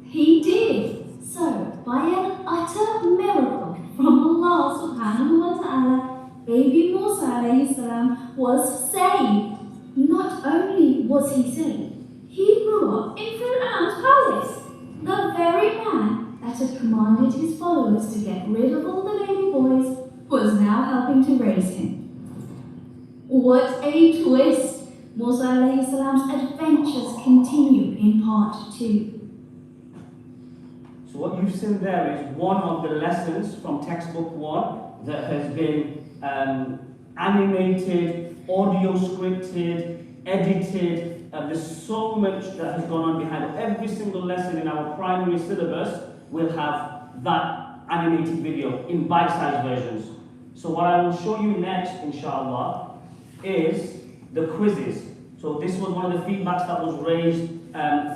He did. So, by an utter miracle from Allah subhanahu wa ta'ala, baby Musa alayhi salam was saved. Not only was he saved, he grew up in Pharaoh's palace. The very man that had commanded his followers to get rid of all the baby boys was now helping to raise him. What a twist! Musa alayhi salam's adventures continue in part 2. So what you've seen there is one of the lessons from textbook 1 that has been animated, audio scripted, edited. There's so much that has gone on behind it. Every single lesson in our primary syllabus will have that animated video in bite-sized versions. So what I will show you next, inshaAllah, is the quizzes. So this was one of the feedbacks that was raised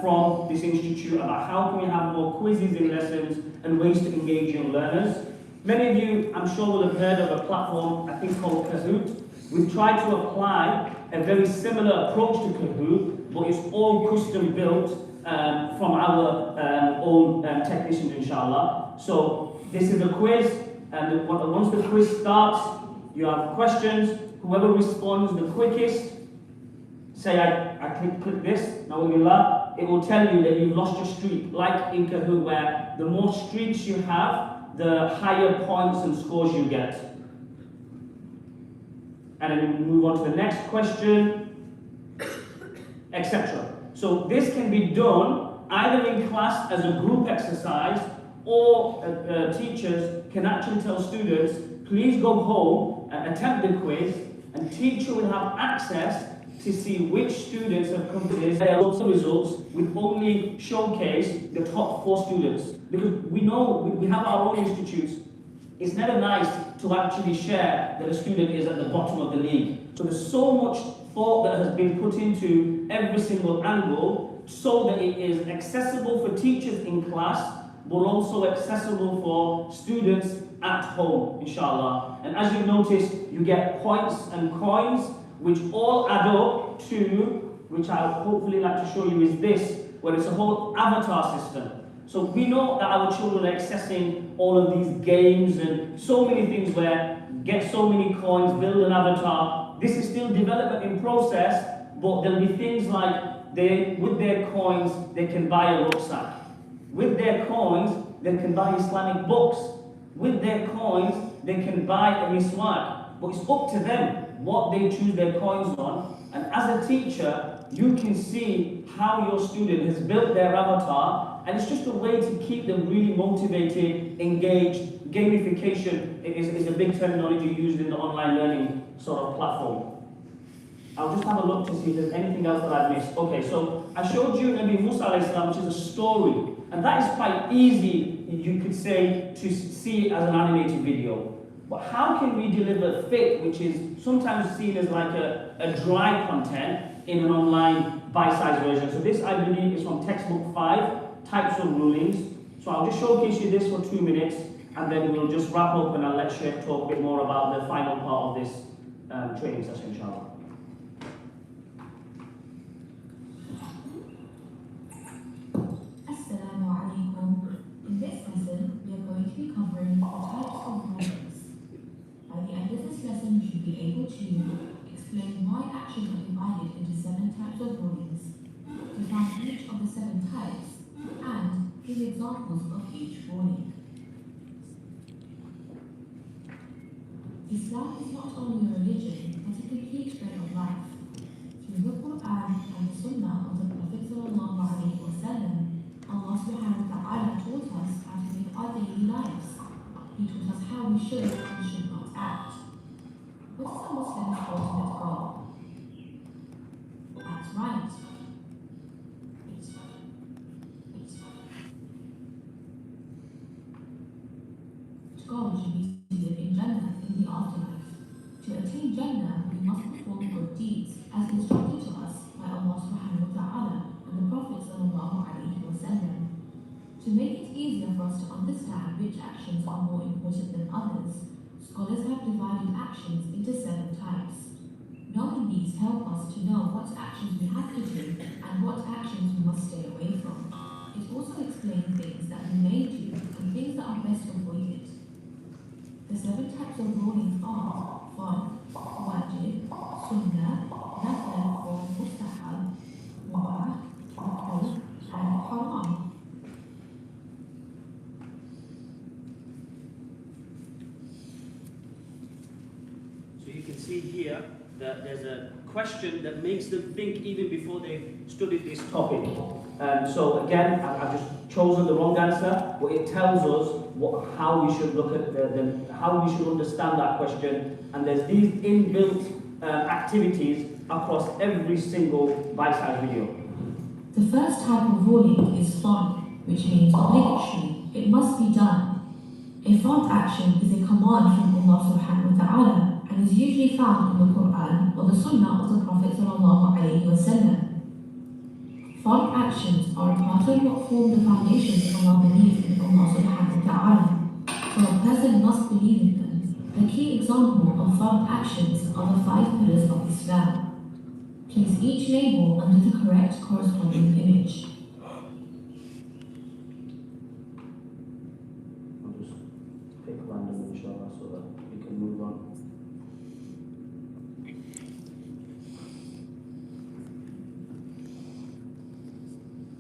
from this institute about how can we have more quizzes in lessons and ways to engage young learners. Many of you, I'm sure, will have heard of a platform, I think called Kahoot. We've tried to apply a very similar approach to Kahoot, but it's all custom built from our own technicians, inshallah. So this is a quiz, and once the quiz starts, you have questions. Whoever responds the quickest, say I click this, now it will tell you that you've lost your streak, like in Kahoot, where the more streaks you have, the higher points and scores you get. And then we move on to the next question, etc. So this can be done either in class as a group exercise, or teachers can actually tell students, please go home and attempt the quiz, and teacher will have access to see which students have completed their results. We only showcase the top 4 students, because we know we have our own institutes. It's never nice to actually share that a student is at the bottom of the league. So there's so much thought that has been put into every single angle so that it is accessible for teachers in class, but also accessible for students at home, inshallah. And as you notice, you get points and coins, which all add up to, which I would hopefully like to show you, is this, where it's a whole avatar system. So we know that our children are accessing all of these games and so many things where get so many coins, build an avatar. This is still development in process, but there'll be things like with their coins, they can buy a rucksack. With their coins, they can buy Islamic books. With their coins, they can buy a miswak. But it's up to them what they choose their coins on. And as a teacher, you can see how your student has built their avatar, and it's just a way to keep them really motivated, engaged. Gamification is a big terminology used in the online learning sort of platform. I'll just have a look to see if there's anything else that I've missed. Okay, so I showed you Nabi Musa alayhi salam, which is a story, and that is quite easy, you could say, to see as an animated video. But how can we deliver fiqh, which is sometimes seen as like a dry content, in an online bite-sized version? So this, I believe, is from textbook 5, types of rulings. So I'll just showcase you this for 2 minutes, and then we'll just wrap up and I'll let Shaykh talk a bit more about the final part of this training session, inshaAllah. Assalamu alaikum. In this lesson, we are going to be covering the types of rulings. By the end of this lesson, we should be able to explain why actions are divided into 7 types of rulings, define each of the 7 types, and give examples of each ruling. Islam is not only a religion, but a complete way of life. Through the Quran and the Sunnah of the Prophet ﷺ, Allah subhanahu wa ta'ala taught us how to live our daily lives. He taught us how we should and should not act. What is a Muslim's ultimate goal? That's right. Its goal should be to live in Jannah in the afterlife. To attain Jannah, we must perform good deeds, as instructed to us by Allah subhanahu wa ta'ala and the Prophet ﷺ. To make it easier for us to understand which actions are more important than others, scholars have divided actions into 7 types. Knowing these help us to know what actions we have to do and what actions we must stay away from. It also explains things that we may do and things that are best avoided. The 7 types of rulings are fard, wajib, sunnah, nafil or mustahab, mubah, makruh, and haram. So you can see here that there's a question that makes them think even before they've studied this topic. So again, I've just chosen the wrong answer, but it tells us how we should look at how we should understand that question. And there's these inbuilt activities across every single bite-sized video. The first type of ruling is fard, which means obligatory. It must be done. A fard action is a command from Allah subhanahu wa ta'ala and is usually found in the Quran or the Sunnah of the Prophet ﷺ. Fard actions are a part of what form the foundations of our belief in Allah subhanahu wa ta'ala, so a person must believe in them. The key example of fard actions are the 5 pillars of Islam. Place each label under the correct corresponding image. I'll just pick random, inshaAllah, so that we can move on.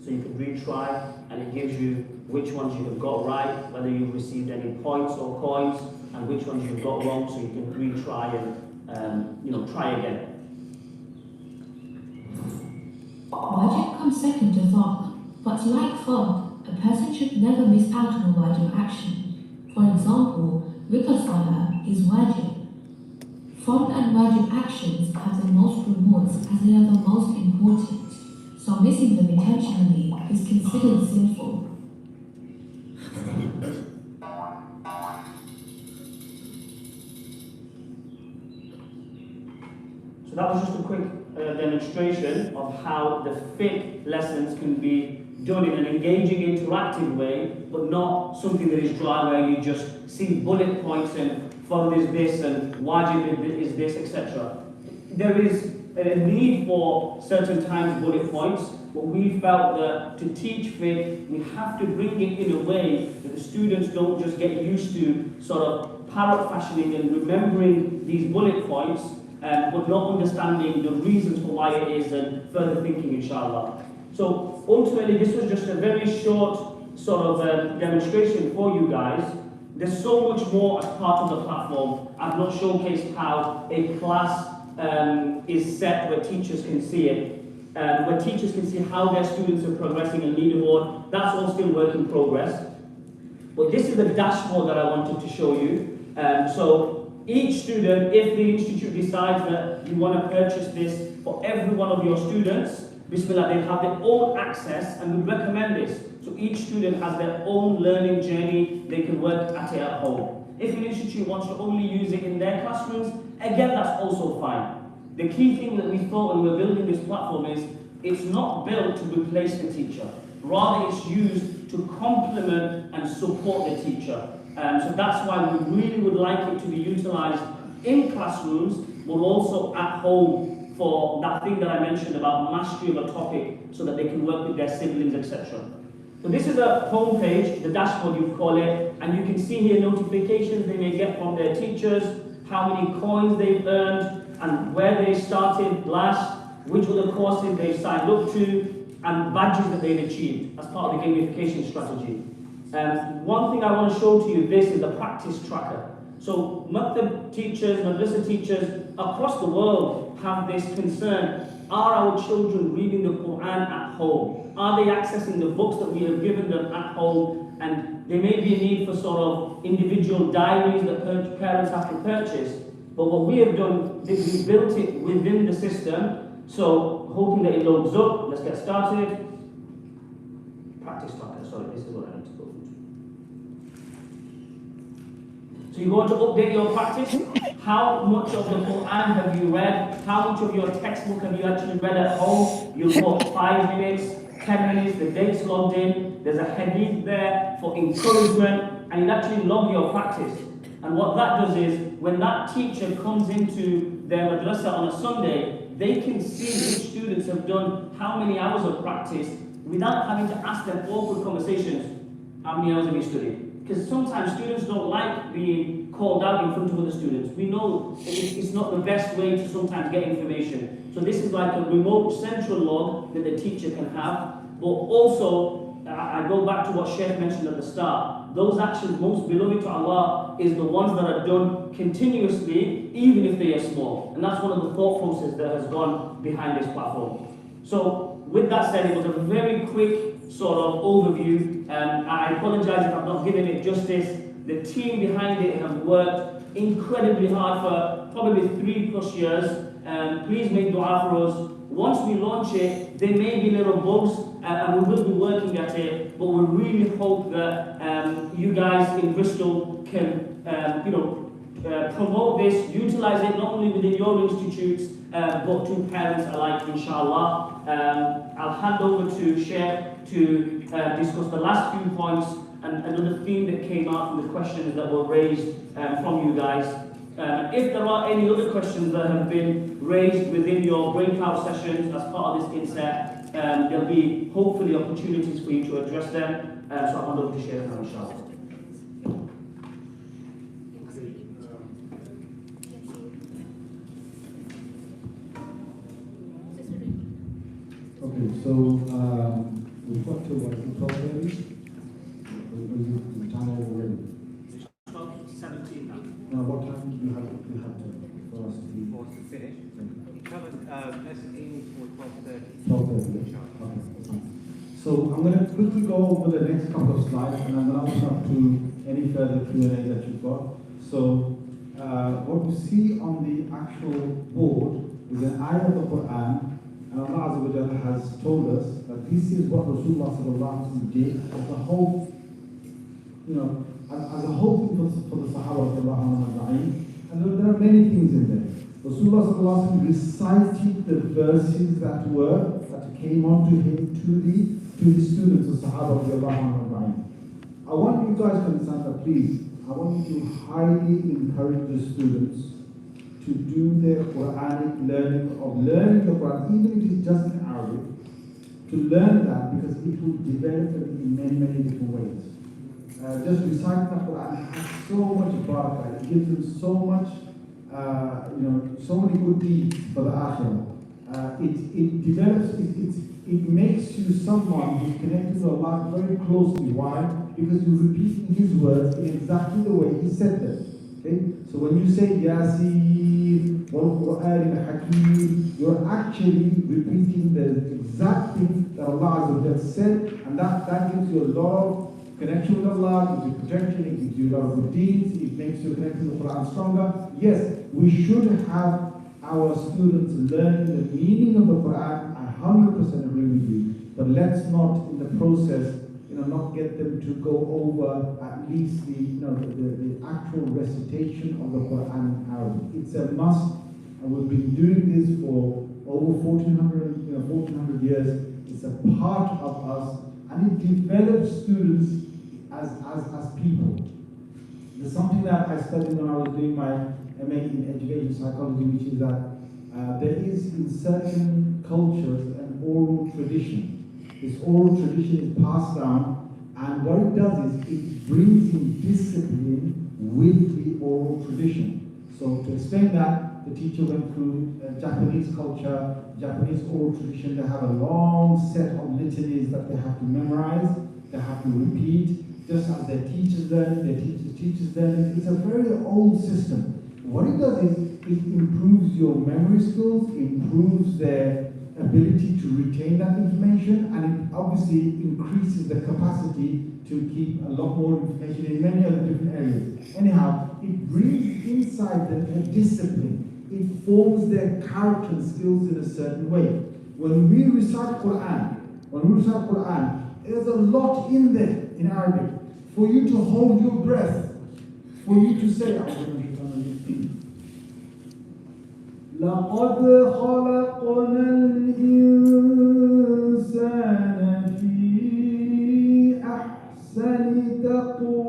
So you can retry, and it gives you which ones you have got right, whether you've received any points or coins, and which ones you've got wrong, so you can retry and try again. Wajib comes second to fard, but like fard, a person should never miss out on a wajib action. For example, witr salah is wajib. Fard and wajib actions have the most rewards as they are the most important, so missing them intentionally is considered sinful. So that was just a quick demonstration of how the fiqh lessons can be done in an engaging, interactive way, but not something that is dry where you just see bullet points and fard is this and wajib is this, etc. There is a need for certain times bullet points, but we felt that to teach fiqh, we have to bring it in a way that the students don't just get used to sort of parrot fashioning and remembering these bullet points, but not understanding the reasons for why it is and further thinking, inshallah. So ultimately, this was just a very short sort of demonstration for you guys. There's so much more as part of the platform. I've not showcased how a class is set where teachers can see it, where teachers can see how their students are progressing in leaderboard. That's all still work in progress. But this is the dashboard that I wanted to show you. So each student, if the institute decides that you want to purchase this for every one of your students, Bismillah, they have their own access, and we recommend this. So each student has their own learning journey, they can work at it at home. If an institute wants to only use it in their classrooms, again, that's also fine. The key thing that we thought when we were building this platform is it's not built to replace the teacher. Rather, it's used to complement and support the teacher. So that's why we really would like it to be utilized in classrooms, but also at home for that thing that I mentioned about mastery of a topic, so that they can work with their siblings, etc. So this is a home page, the dashboard you call it, and you can see here notifications they may get from their teachers, how many coins they've earned, and where they started last, which were the courses they signed up to, and badges that they've achieved as part of the gamification strategy. One thing I want to show to you, this is the practice tracker. So Maktab teachers, Madrasah teachers across the world have this concern. Are our children reading the Quran at home? Are they accessing the books that we have given them at home? And there may be a need for sort of individual diaries that parents have to purchase. But what we have done is we built it within the system. So hoping that it loads up. Let's get started. Practice tracker. Sorry, this is what I need to go through. So you go to update your practice. How much of the Quran have you read? How much of your textbook have you actually read at home? You'll put 5 minutes, 10 minutes, the date's logged in. There's a hadith there for encouragement, and you actually log your practice. And what that does is, when that teacher comes into their madrasa on a Sunday, they can see which students have done how many hours of practice without having to ask them awkward conversations. How many hours have you studied? Because sometimes students don't like being called out in front of other students. We know it's not the best way to sometimes get information. So this is like a remote central log that the teacher can have. But also, I go back to what Shaykh mentioned at the start. Those actions most beloved to Allah is the ones that are done continuously, even if they are small. And that's one of the thought processes that has gone behind this platform. So with that said, it was a very quick sort of overview. I apologize if I've not given it justice. The team behind it have worked incredibly hard for probably 3+ years. Please make dua for us. Once we launch it, there may be little bugs, and we will be working at it, but we really hope that you guys in Bristol can promote this, utilize it not only within your institutes, but to parents alike, inshaAllah. I'll hand over to Shaykh to discuss the last few points and another theme that came out from the questions that were raised from you guys. If there are any other questions that have been raised within your breakout sessions as part of this inset, there'll be hopefully opportunities for you to address them. So I'll hand over to Shaykh now, inshallah. Okay, so we've got to what, 12:30? The time already. 12:17 now. Now, what time do you have to for us to be? For us to finish. Let's aim for 12:30. 12:30. Okay. So I'm going to quickly go over the next couple of slides, and I'm going to open up to any further Q&A that you've got. So what you see on the actual board is an ayah of the Quran. And Allah Azza wa Jalla has told us that this is what Rasulullah sallallahu alaihi wasallam did as a whole, as a whole thing for the Sahaba radiallahu anhum. And there are many things in there. Rasulullah sallallahu alaihi wasallam recited the verses that came onto him to the students of Sahaba radiallahu anhum. I want you guys to understand that, please. I want you to highly encourage the students to do their Quranic learning the Quran, even if it's just in Arabic, to learn that, because it will develop them in many, many different ways. Just reciting the Quran has so much barakah. It gives them so much, so many good deeds for the akhirah. It develops, it makes you someone who's connected to Allah very closely. Why? Because you're repeating His words in exactly the way He said them. Okay? So when you say Yasin, wal Quran al-Hakim, you're actually repeating the exact thing that Allah has said, and that gives you a lot of connection with Allah, gives you protection, it gives you a lot of good deeds, it makes your connection with the Quran stronger. Yes, we should have our students learning the meaning of the Quran. I 100% agree with you, but let's not, in the process, not get them to go over at least the actual recitation of the Quran in Arabic. It's a must, and we've been doing this for over 1400 years. years. It's a part of us, and it develops students as people. There's something that I studied when I was doing my MA in education psychology, which is that there is in certain cultures an oral tradition. This oral tradition is passed down, and what it does is it brings in discipline with the oral tradition. So to explain that, the teacher went through Japanese culture, Japanese oral tradition. They have a long set of litanies that they have to memorize, they have to repeat, just as their teachers learn, their teachers learn. It's a very old system. What it does is it improves your memory skills, improves their ability to retain that information, and it obviously increases the capacity to keep a lot more information in many other different areas. Anyhow, it brings inside them a discipline. It forms their character and skills in a certain way. When we recite Quran, there's a lot in there in Arabic. For you to hold your breath, for you to say, لَقَدْ خَلَقْنَا الْإِنسَانَ فِي أَحْسَنِ تَقْوِيمٍ.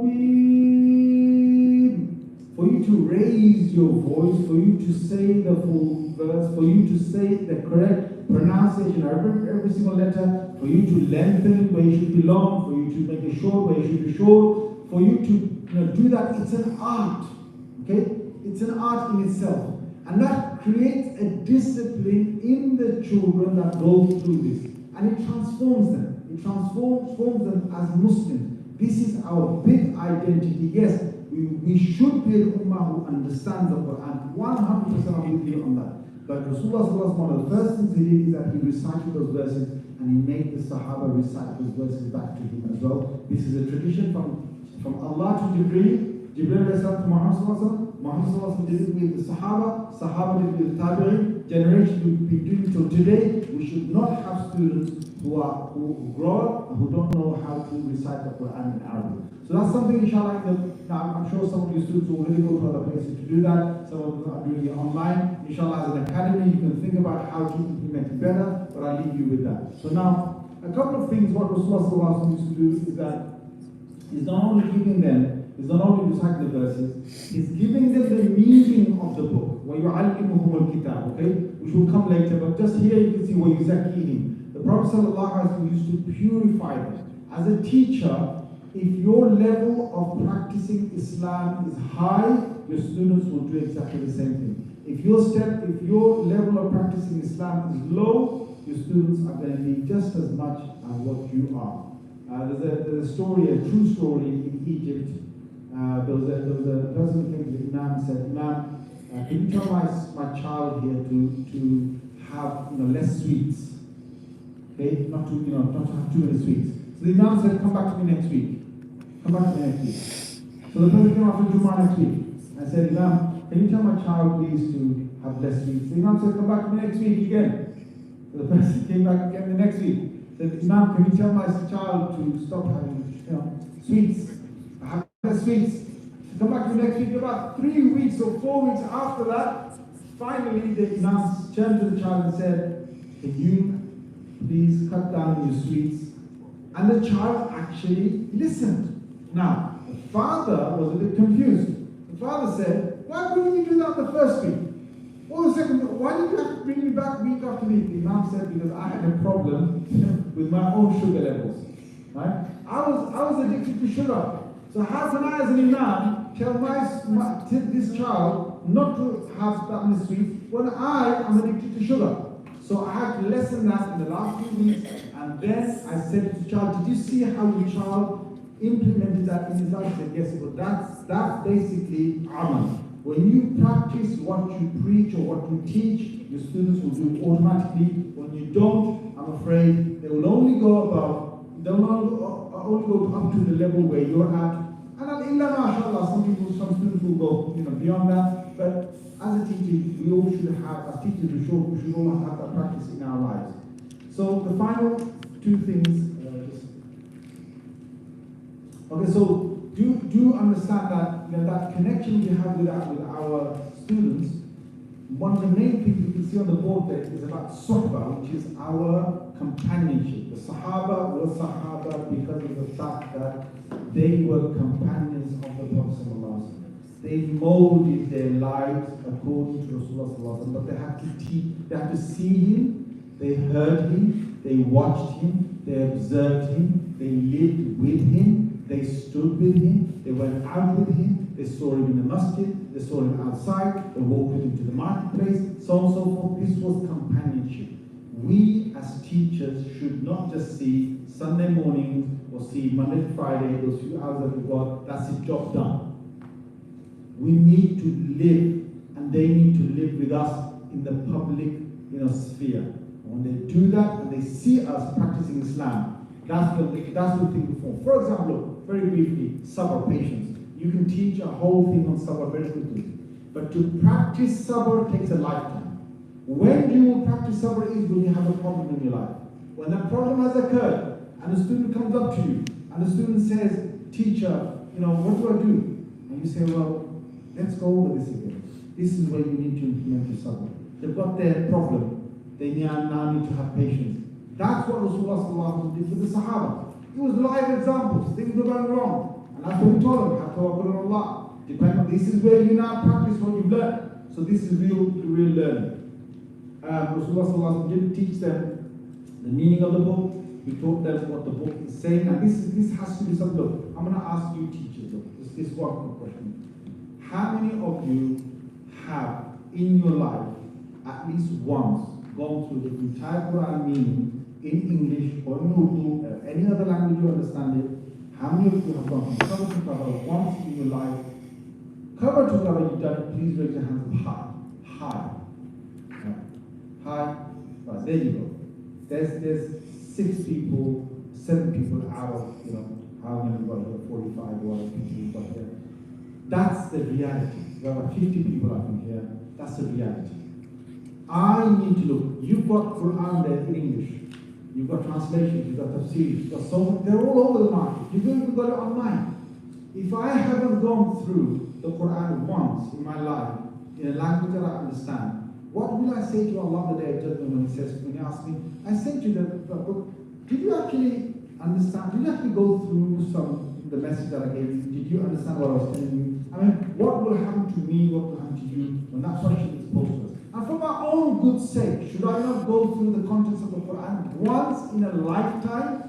For you to raise your voice, for you to say the full verse, for you to say the correct pronunciation of every single letter, for you to lengthen it where it should be long, for you to make it short where it should be short, for you to do that. It's an art, okay? It's an art in itself. And that creates a discipline in the children that go through this. And it transforms them. It transforms them as Muslims. This is our big identity. Yes, we should be an ummah who understands the Quran. 100% I'm with you on that. But Rasulullah, one of the first things he did is that he recited those verses, and he made the Sahaba recite those verses back to him as well. This is a tradition from Allah to Jibreel to Muhammad Sallallahu Muhammad did it with the Sahaba did it with the Tabi'in, generation will be doing it till today. We should not have students who grow up and who don't know how to recite the Quran in Arabic. So that's something, inshallah, now I'm sure some of you students will really go to other places to do that. Some of them are doing it online. Inshallah, as an academy, you can think about how to implement it better, but I'll leave you with that. So now, a couple of things what Rasulullah used to do is that he's not only giving them, he's not only reciting the verses, he's giving them the meaning of the book. وَيُعَلِّمُهُمُ الْكِتَابِ, okay? Which will come later, but just here you can see وَيُزَكِّيهِمْ. The Prophet ﷺ used to purify them. As a teacher, if your level of practicing Islam is high, your students will do exactly the same thing. If your level of practicing Islam is low, your students are going to be just as much as what you are. There's a story, a true story in Egypt. There was a person who came to the Imam and said, Imam, can you tell my child here to have less sweets? Okay, not to have too many sweets. So the Imam said, come back to me next week. Come back to me next week. So the person came after Jumu'ah next week and said, Imam, can you tell my child please to have less sweets? The Imam said, come back to me next week again. So the person came back again the next week. Said, Imam, can you tell my child to stop having sweets? Have less sweets. Come back to next week. About 3 weeks or 4 weeks after that, finally the Imam turned to the child and said, can you please cut down your sweets? And the child actually listened. Now, the father was a bit confused. The father said, why couldn't you do that the first week? Or the second week? Why did you have to bring me back week after week? The Imam said, because I had a problem with my own sugar levels. Right? I was addicted to sugar. So how can I, as an Imam, tell this child not to have that many sweets when I am addicted to sugar? So I had to lessen that in the last few weeks, and then I said to the child, did you see how your child implemented that in his life? I said, yes, but that's basically amal. When you practice what you preach or what you teach, your students will do it automatically. When you don't, I'm afraid they will only go up to the level where you're at. And mashallah, some students will go beyond that. But as a teacher, we all should have, as teachers we should all have that practice in our lives. So the final two things. Okay, so do understand that that connection we have with our students One of the main things you can see on the board there is about suhbah, which is our companionship. The Sahaba were Sahaba because of the fact that they were companions of the Prophet ﷺ. They molded their lives according to Rasulullah ﷺ, but they had to teach, they had to see him, they heard him, they watched him, they observed him, they lived with him, they stood with him, they went out with him, they saw him in the masjid, they saw him outside, they walked with him to the marketplace, so on and so forth. This was companionship. We as teachers should not just see Sunday mornings or see Monday to Friday, those few hours that we've got, that's it, job done. We need to live, and they need to live with us in the public, sphere. And when they do that and they see us practicing Islam, that's the thing before. For example, look, very briefly, sabr, patience. You can teach a whole thing on sabr very quickly, but to practice sabr takes a lifetime. When you will practice sabr is when you have a problem in your life. When that problem has occurred, and a student comes up to you, and the student says, teacher, what do I do? And you say, well, let's go over this again. This is where you need to implement your sabr. They've got their problem. They now need to have patience. That's what Rasulullah did with the Sahaba. It was live examples. Things were going wrong. And that's what we told them. Have tawakkul on Allah. Depend on, this is where you now practice what you've learned. So this is real learning. Rasulullah didn't teach them the meaning of the book. He taught them what the book is saying. And this has to be something. Look, I'm going to ask you teachers, look, this one question. How many of you have in your life at least once gone through the entire Quran meaning in English or in Urdu or any other language you understand it? How many of you have gone from cover to cover once in your life? Cover to cover you've done it, please raise your hands up high. High. High. Right, there you go. There's 6 people, 7 people out of, how many we got here, 45 or other people we got here. That's the reality. There are 50 people I think here. That's the reality. I need to look. You've got Quran there in English. You've got translations, you've got tafsir, you've got so they're all over the market. You've even got it online. If I haven't gone through the Quran once in my life, in a language that I understand, what will I say to Allah the day of judgment when He asks me, I said to the book, did you actually understand? Did you actually go through the message that I gave you? Did you understand what I was telling you? I mean, what will happen to me? What will happen to you when that question is posed to us? And for my own good sake, should I not go through the contents of the Quran once in a lifetime?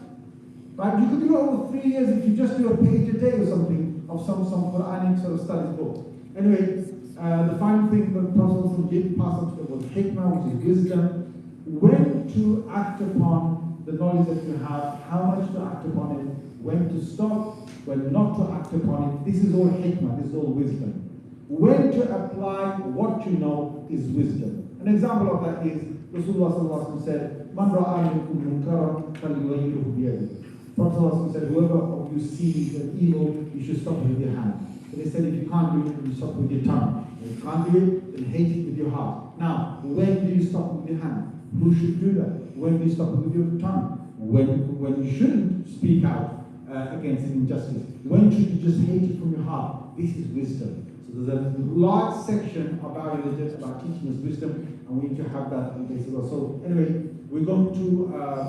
Right? You could do it over 3 years if you just do a page a day or something of some Quranic sort of studies book. Anyway, the final thing that the Prophet did pass on to them was hikmah, which is wisdom. When to act upon the knowledge that you have, how much to act upon it, when to stop, when not to act upon it. This is all hikmah, this is all wisdom. When to apply what you know is wisdom. An example of that is Rasulullah said, Man ra'a minkum munkaran falyughayyirhu biyadihi. Prophet said, whoever of you sees an evil, you should stop it with your hand. So they said, if you can't do it, you stop with your tongue. If you can't do it, then hate it with your heart. Now, when do you stop with your hand? Who should do that? When do you stop with your tongue? When you shouldn't speak out against an injustice. When should you just hate it from your heart? This is wisdom. So there's a large section about religion, about teaching us wisdom, and we need to have that in place as well. So anyway, we're going to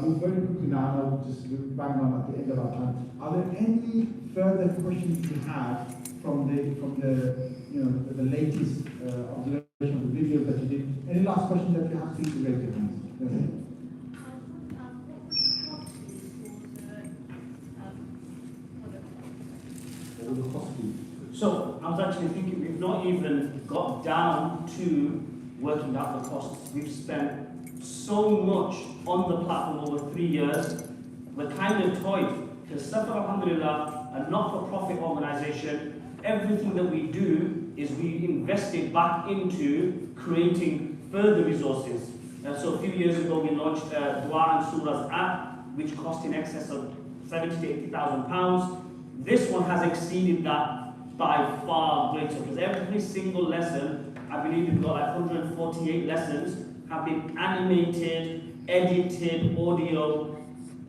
move very quickly now, and I'll just bang on at the end of our time. Are there any further questions you have from the latest observation of the videos that you did? Any last questions that you have, please raise your hands. Okay. So I was actually thinking we've not even got down to working out the costs. We've spent so much on the platform over 3 years. We're kind of toyed, because Safar Alhamdulillah, a not-for-profit organization, everything that we do is we invest it back into creating further resources. So a few years ago we launched Dua and Surahs app, which cost in excess of £70,000 to £80,000. This one has exceeded that by far greater, because every single lesson, I believe we've got like 148 lessons, have been animated, edited, audio.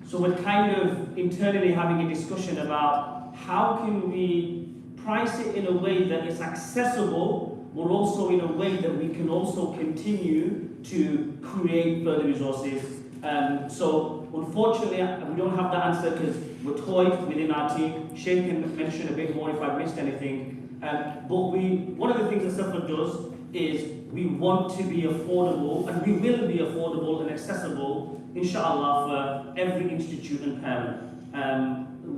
So we're kind of internally having a discussion about how can we price it in a way that is accessible but also in a way that we can also continue to create further resources. So unfortunately, we don't have the answer because we're toyed within our team. Shaykh can mention a bit more if I missed anything. But one of the things that SEFA does is we want to be affordable, and we will be affordable and accessible, inshaAllah, for every institute and parent.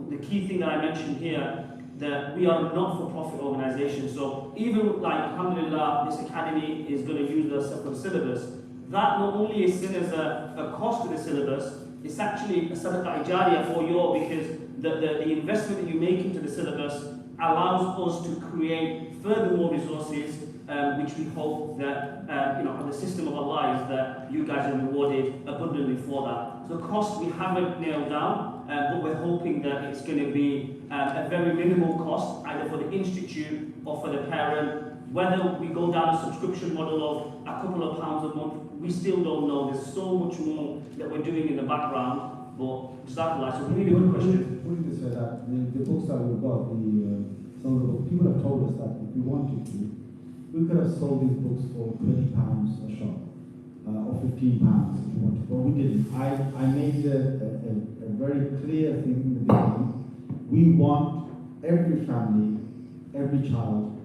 The key thing that I mentioned here, that we are a not-for-profit organisation, so even like, alhamdulillah, this academy is going to use the separate syllabus. That not only is seen as a cost to the syllabus, it's actually a sadaqah ijariya for you, because the investment that you make into the syllabus allows us to create furthermore resources, which we hope that, the system of Allah is that you guys are rewarded abundantly for that. So the cost we haven't nailed down, but we're hoping that it's going to be a very minimal cost, either for the institute or for the parent. Whether we go down a subscription model of a couple of pounds a month, we still don't know. There's so much more that we're doing in the background, but Jazakallah, it's a really good question. Put it this way, that the books that we've got, some of the books, people have told us that if we wanted to, we could have sold these books for £20 a shop, or £15 if we wanted, but we didn't. I made a very clear thing in the beginning. We want every family, every child,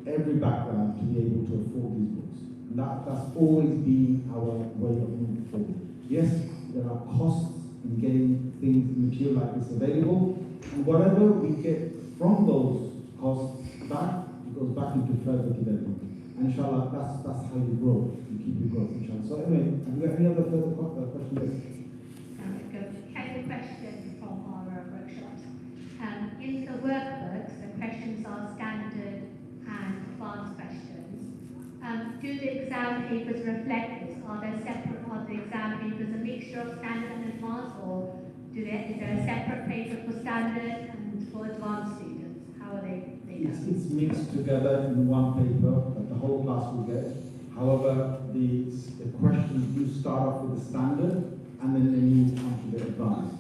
every background to be able to afford these books. And that's always been our way of moving forward. Yes, there are costs in getting things, material like this available, and whatever we get from those costs back, it goes back into further development. And inshallah, that's how you grow, you keep your growth, inshallah. So anyway, have you got any other further questions? Here's a question from our workshops. In the workbooks, the questions are standard and advanced questions. Do the exam papers reflect this? Are the exam papers a mixture of standard and advanced, or is there a separate paper for standard and for advanced students? How are they done? It's mixed together in one paper that the whole class will get. However, the questions do start off with the standard and then they move on to the advanced.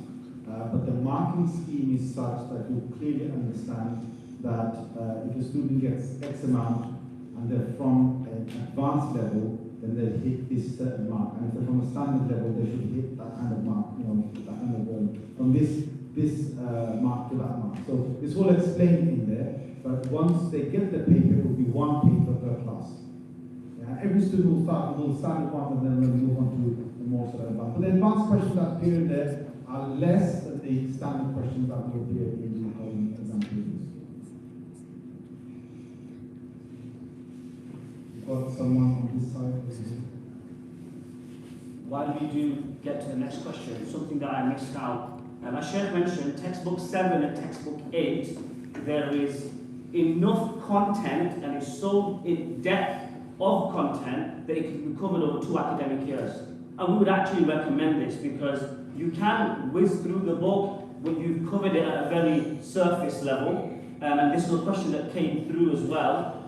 But the marking scheme is such that you clearly understand that if a student gets X amount and they're from an advanced level, then they hit this certain mark. And if they're from a standard level, they should hit that kind of mark, that kind of from this mark to that mark. So this will explain in there, but once they get the paper, it will be one paper per class. Yeah, every student will start with standard one and then we'll move on to the more sort of advanced. But the advanced questions that appear in there are less than the standard questions that will appear in the exam papers. Got someone on this side? While we do get to the next question, something that I missed out. As Shaykh mentioned, textbook 7 and textbook 8, there is enough content and it's so in depth of content that it can be covered over 2 academic years. And we would actually recommend this because you can whiz through the book, but you've covered it at a very surface level. And this was a question that came through as well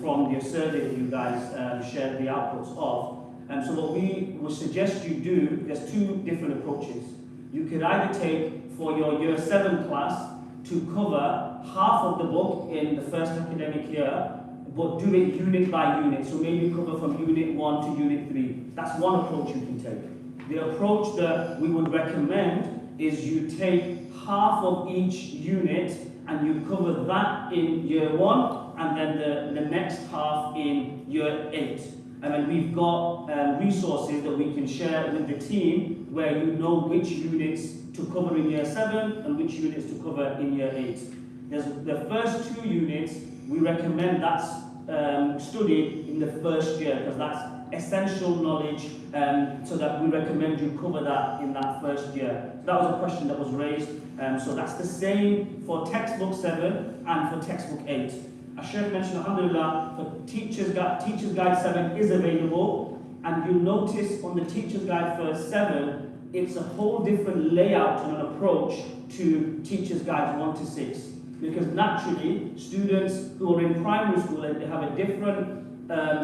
from your survey that you guys shared the outputs of. So what we would suggest you do, there's 2 different approaches. You could either take for your year 7 class to cover half of the book in the first academic year, but do it unit by unit. So maybe cover from unit 1 to unit 3. That's one approach you can take. The approach that we would recommend is you take half of each unit and you cover that in year 1 and then the next half in year 8. And then we've got resources that we can share with the team where you know which units to cover in year 7 and which units to cover in year 8. There's the first 2 units, we recommend that's studied in the first year because that's essential knowledge, so that we recommend you cover that in that first year. So that was a question that was raised. So that's the same for textbook 7 and for textbook 8. As Shaykh mentioned, alhamdulillah, for Teacher's Guide 7 is available, and you'll notice on the Teacher's Guide for 7, it's a whole different layout and an approach to Teacher's Guides 1 to 6. Because naturally, students who are in primary school, they have a different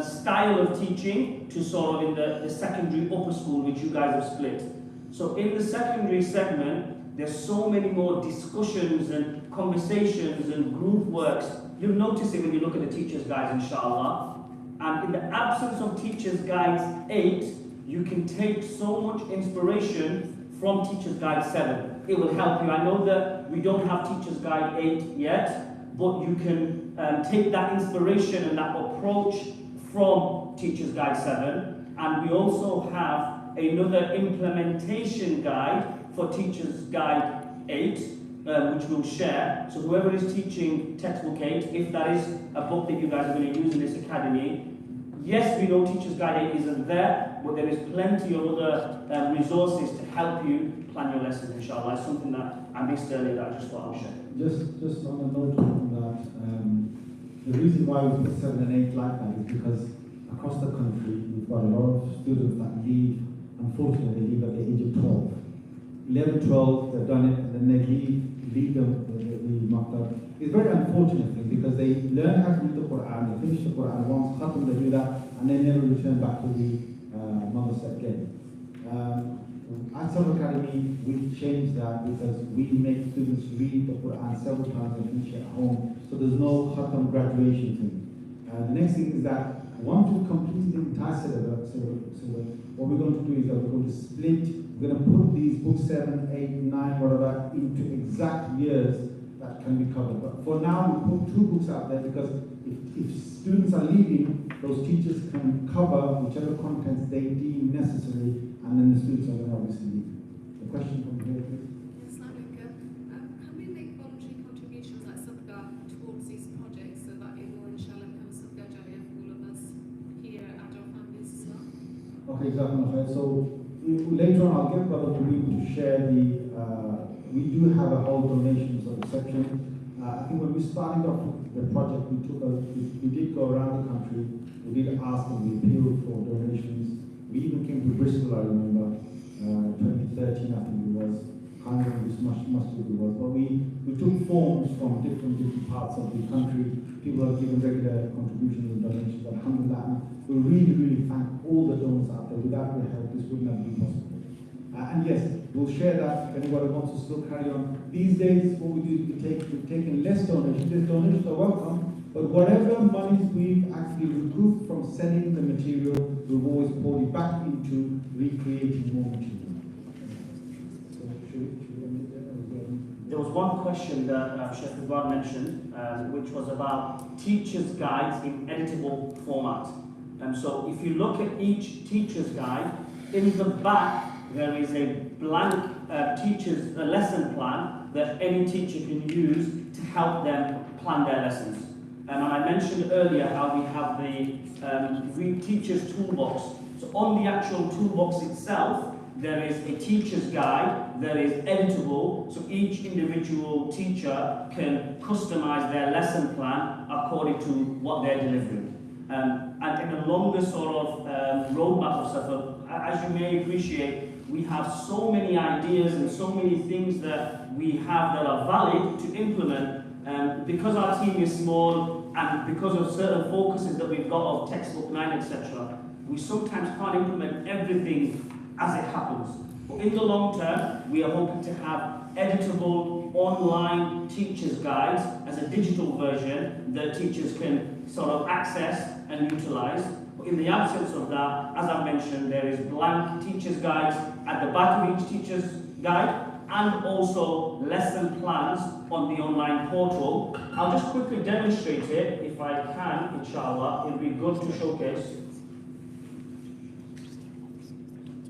style of teaching to sort of in the secondary upper school, which you guys have split. So in the secondary segment, there's so many more discussions and conversations and group works. You'll notice it when you look at the teacher's guides, inshaAllah. And in the absence of teacher's guides 8, you can take so much inspiration from teacher's guide 7. It will help you. I know that we don't have teacher's guide 8 yet, but you can take that inspiration and that approach from teacher's guide 7. And we also have another implementation guide for teacher's guide 8, which we'll share. So whoever is teaching textbook 8, if that is a book that you guys are going to use in this academy, yes, we know teacher's guide 8 isn't there, but there is plenty of other resources to help you plan your lessons, inshallah. It's something that I missed earlier that I just thought I would share. Just on a note on that, the reason why we put 7 and 8 like that is because across the country we've got a lot of students that leave, unfortunately, leave at the age of 12. 11, 12, they've done it, and then they leave the maktab. It's very unfortunate thing because they learn how to read the Quran, they finish the Quran once, khatam, they do that, and they never return back to the Madrasah again. At Summer Academy, we changed that because we make students read the Quran several times and finish it at home, so there's no khatam graduation thing. The next thing is that once we complete the entire syllabus, what we're going to do is that we're going to split, we're going to put these books 7, 8, 9, whatever, into exact years that can be covered. But for now, we put 2 books out there because if students are leaving, those teachers can cover whichever contents they deem necessary, and then the students are going to obviously leave. The question from here, please. Can we make voluntary contributions like sadaqah towards these projects so that it will inshallah become sadaqah jariyah for all of us here and our families as well? Okay, exactly. So later on, I'll get Brother Kareem to share the. We do have a whole donations sort of section. I think when we started off the project, we did go around the country. We did ask and we appealed for donations. We even came to Bristol, I remember, 2013, I think it was. Can't remember which masjid it was, but we took forms from different parts of the country. People have given regular contributions and donations. Alhamdulillah, we really thank all the donors out there. Without their help, this wouldn't have been possible. And yes, we'll share that if anybody wants to still carry on. These days, what we do is we've taken less donations. These donations are welcome, but whatever monies we've actually recouped from selling the material, we've always poured it back into recreating more material. There was one question that Shaykh Hasan mentioned, which was about teacher's guides in editable format. So if you look at each teacher's guide, in the back there is a blank teacher's lesson plan that any teacher can use to help them plan their lessons. And I mentioned earlier how we have the teacher's toolbox. So on the actual toolbox itself, there is a teacher's guide, there is editable, so each individual teacher can customize their lesson plan according to what they're delivering. And in a longer sort of roadmap of stuff, as you may appreciate, we have so many ideas and so many things that we have that are valid to implement. Because our team is small and because of certain focuses that we've got of textbook 9, etc., we sometimes can't implement everything as it happens. But in the long term, we are hoping to have editable online teachers' guides as a digital version that teachers can sort of access and utilize. But in the absence of that, as I mentioned, there is blank teachers' guides at the back of each teacher's guide and also lesson plans on the online portal. I'll just quickly demonstrate it if I can, inshallah. It'll be good to showcase.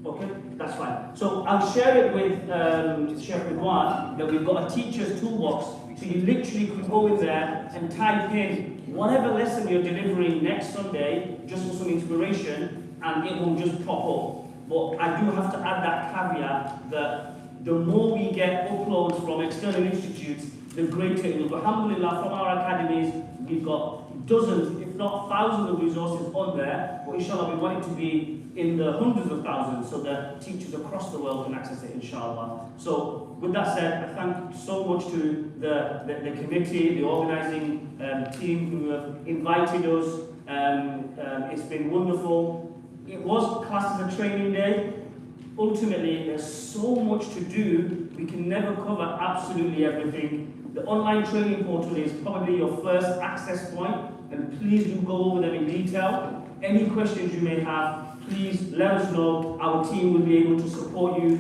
Okay, that's fine. So I'll share it with Shaykh Hasan that we've got a teacher's toolbox. So you literally can go in there and type in whatever lesson you're delivering next Sunday, just for some inspiration, and it will just pop up. But I do have to add that caveat that the more we get uploads from external institutes, the greater it will be. Alhamdulillah, from our academies, we've got dozens, if not thousands of resources on there, but inshallah we want it to be in the hundreds of thousands so that teachers across the world can access it, inshallah. So with that said, I thank so much to the committee, the organising team who have invited us. It's been wonderful. It was classed as a training day. ultimately there's so much to do, we can never cover absolutely everything. The online training portal is probably your first access point, and please do go over them in detail. Any questions you may have, please let us know. Our team will be able to support you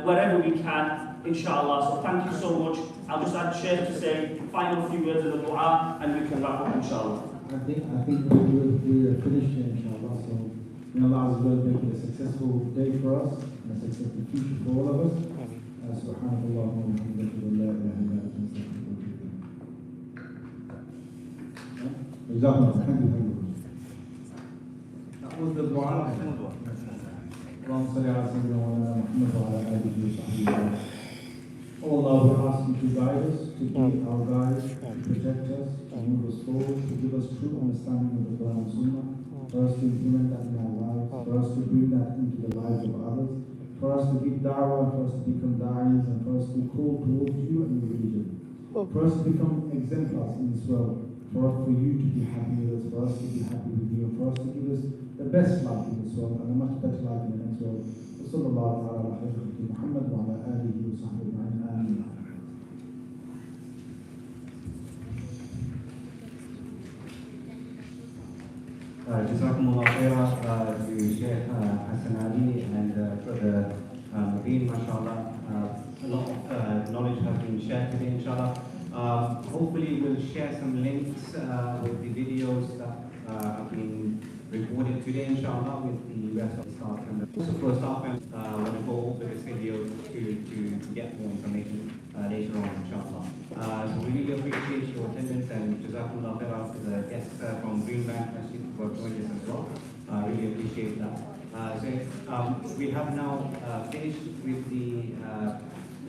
wherever we can, inshallah. So thank you so much. I'll just add Shaykh to say final few words of the dua, and we can wrap up, inshallah. I think we're finished here, inshallah. So may Allah Azza wa Jalla make it a successful day for us, and a successful future for all of us. Subhanallah wa bihamdihi wa la ilaha illa anta astaghfiruka wa atubu ilayk. That was the dua. اللهم صل على سيدنا محمد وعلى آله وصحبه وسلم. Oh Allah, we ask you to guide us, to be our guide, to protect us, to move us forward, to give us true understanding of the Quran and Sunnah, for us to implement that in our lives, for us to bring that into the lives of others, for us to give da'wah, for us to become da'is, and for us to call towards you and your religion, for us to become exemplars in this world, for you to be happy with us, for us to be happy with you, and for us to give us the best life in this world and a much better life in the next world. وصلى الله على خير محمد وعلى آله وصحبه أجمعين آمين. Jazakumullah khairan to Shaykh Hasan Ali and for the Nabeen, mashallah. A lot of knowledge has been shared today, inshallah. Hopefully we'll share some links with the videos that have been recorded today, inshallah, with the rest of the staff. And also for staff members, want to go over this video to get more information later on, inshallah. So we really appreciate your attendance, and Jazakumullah khairan to the guests from Green Bank Plc for joining us as well. Really appreciate that. We have now finished with the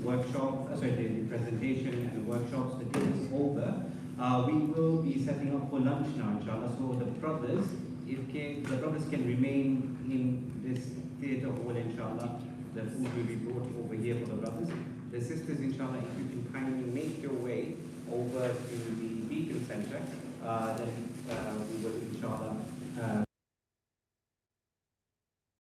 workshop, the presentation and workshops. The day is over. We will be setting up for lunch now, inshallah. So the brothers, if the brothers can remain in this theatre hall, inshallah, the food will be brought over here for the brothers. The sisters, inshallah, if you can kindly make your way over to the Beacon Center, then we will, inshallah,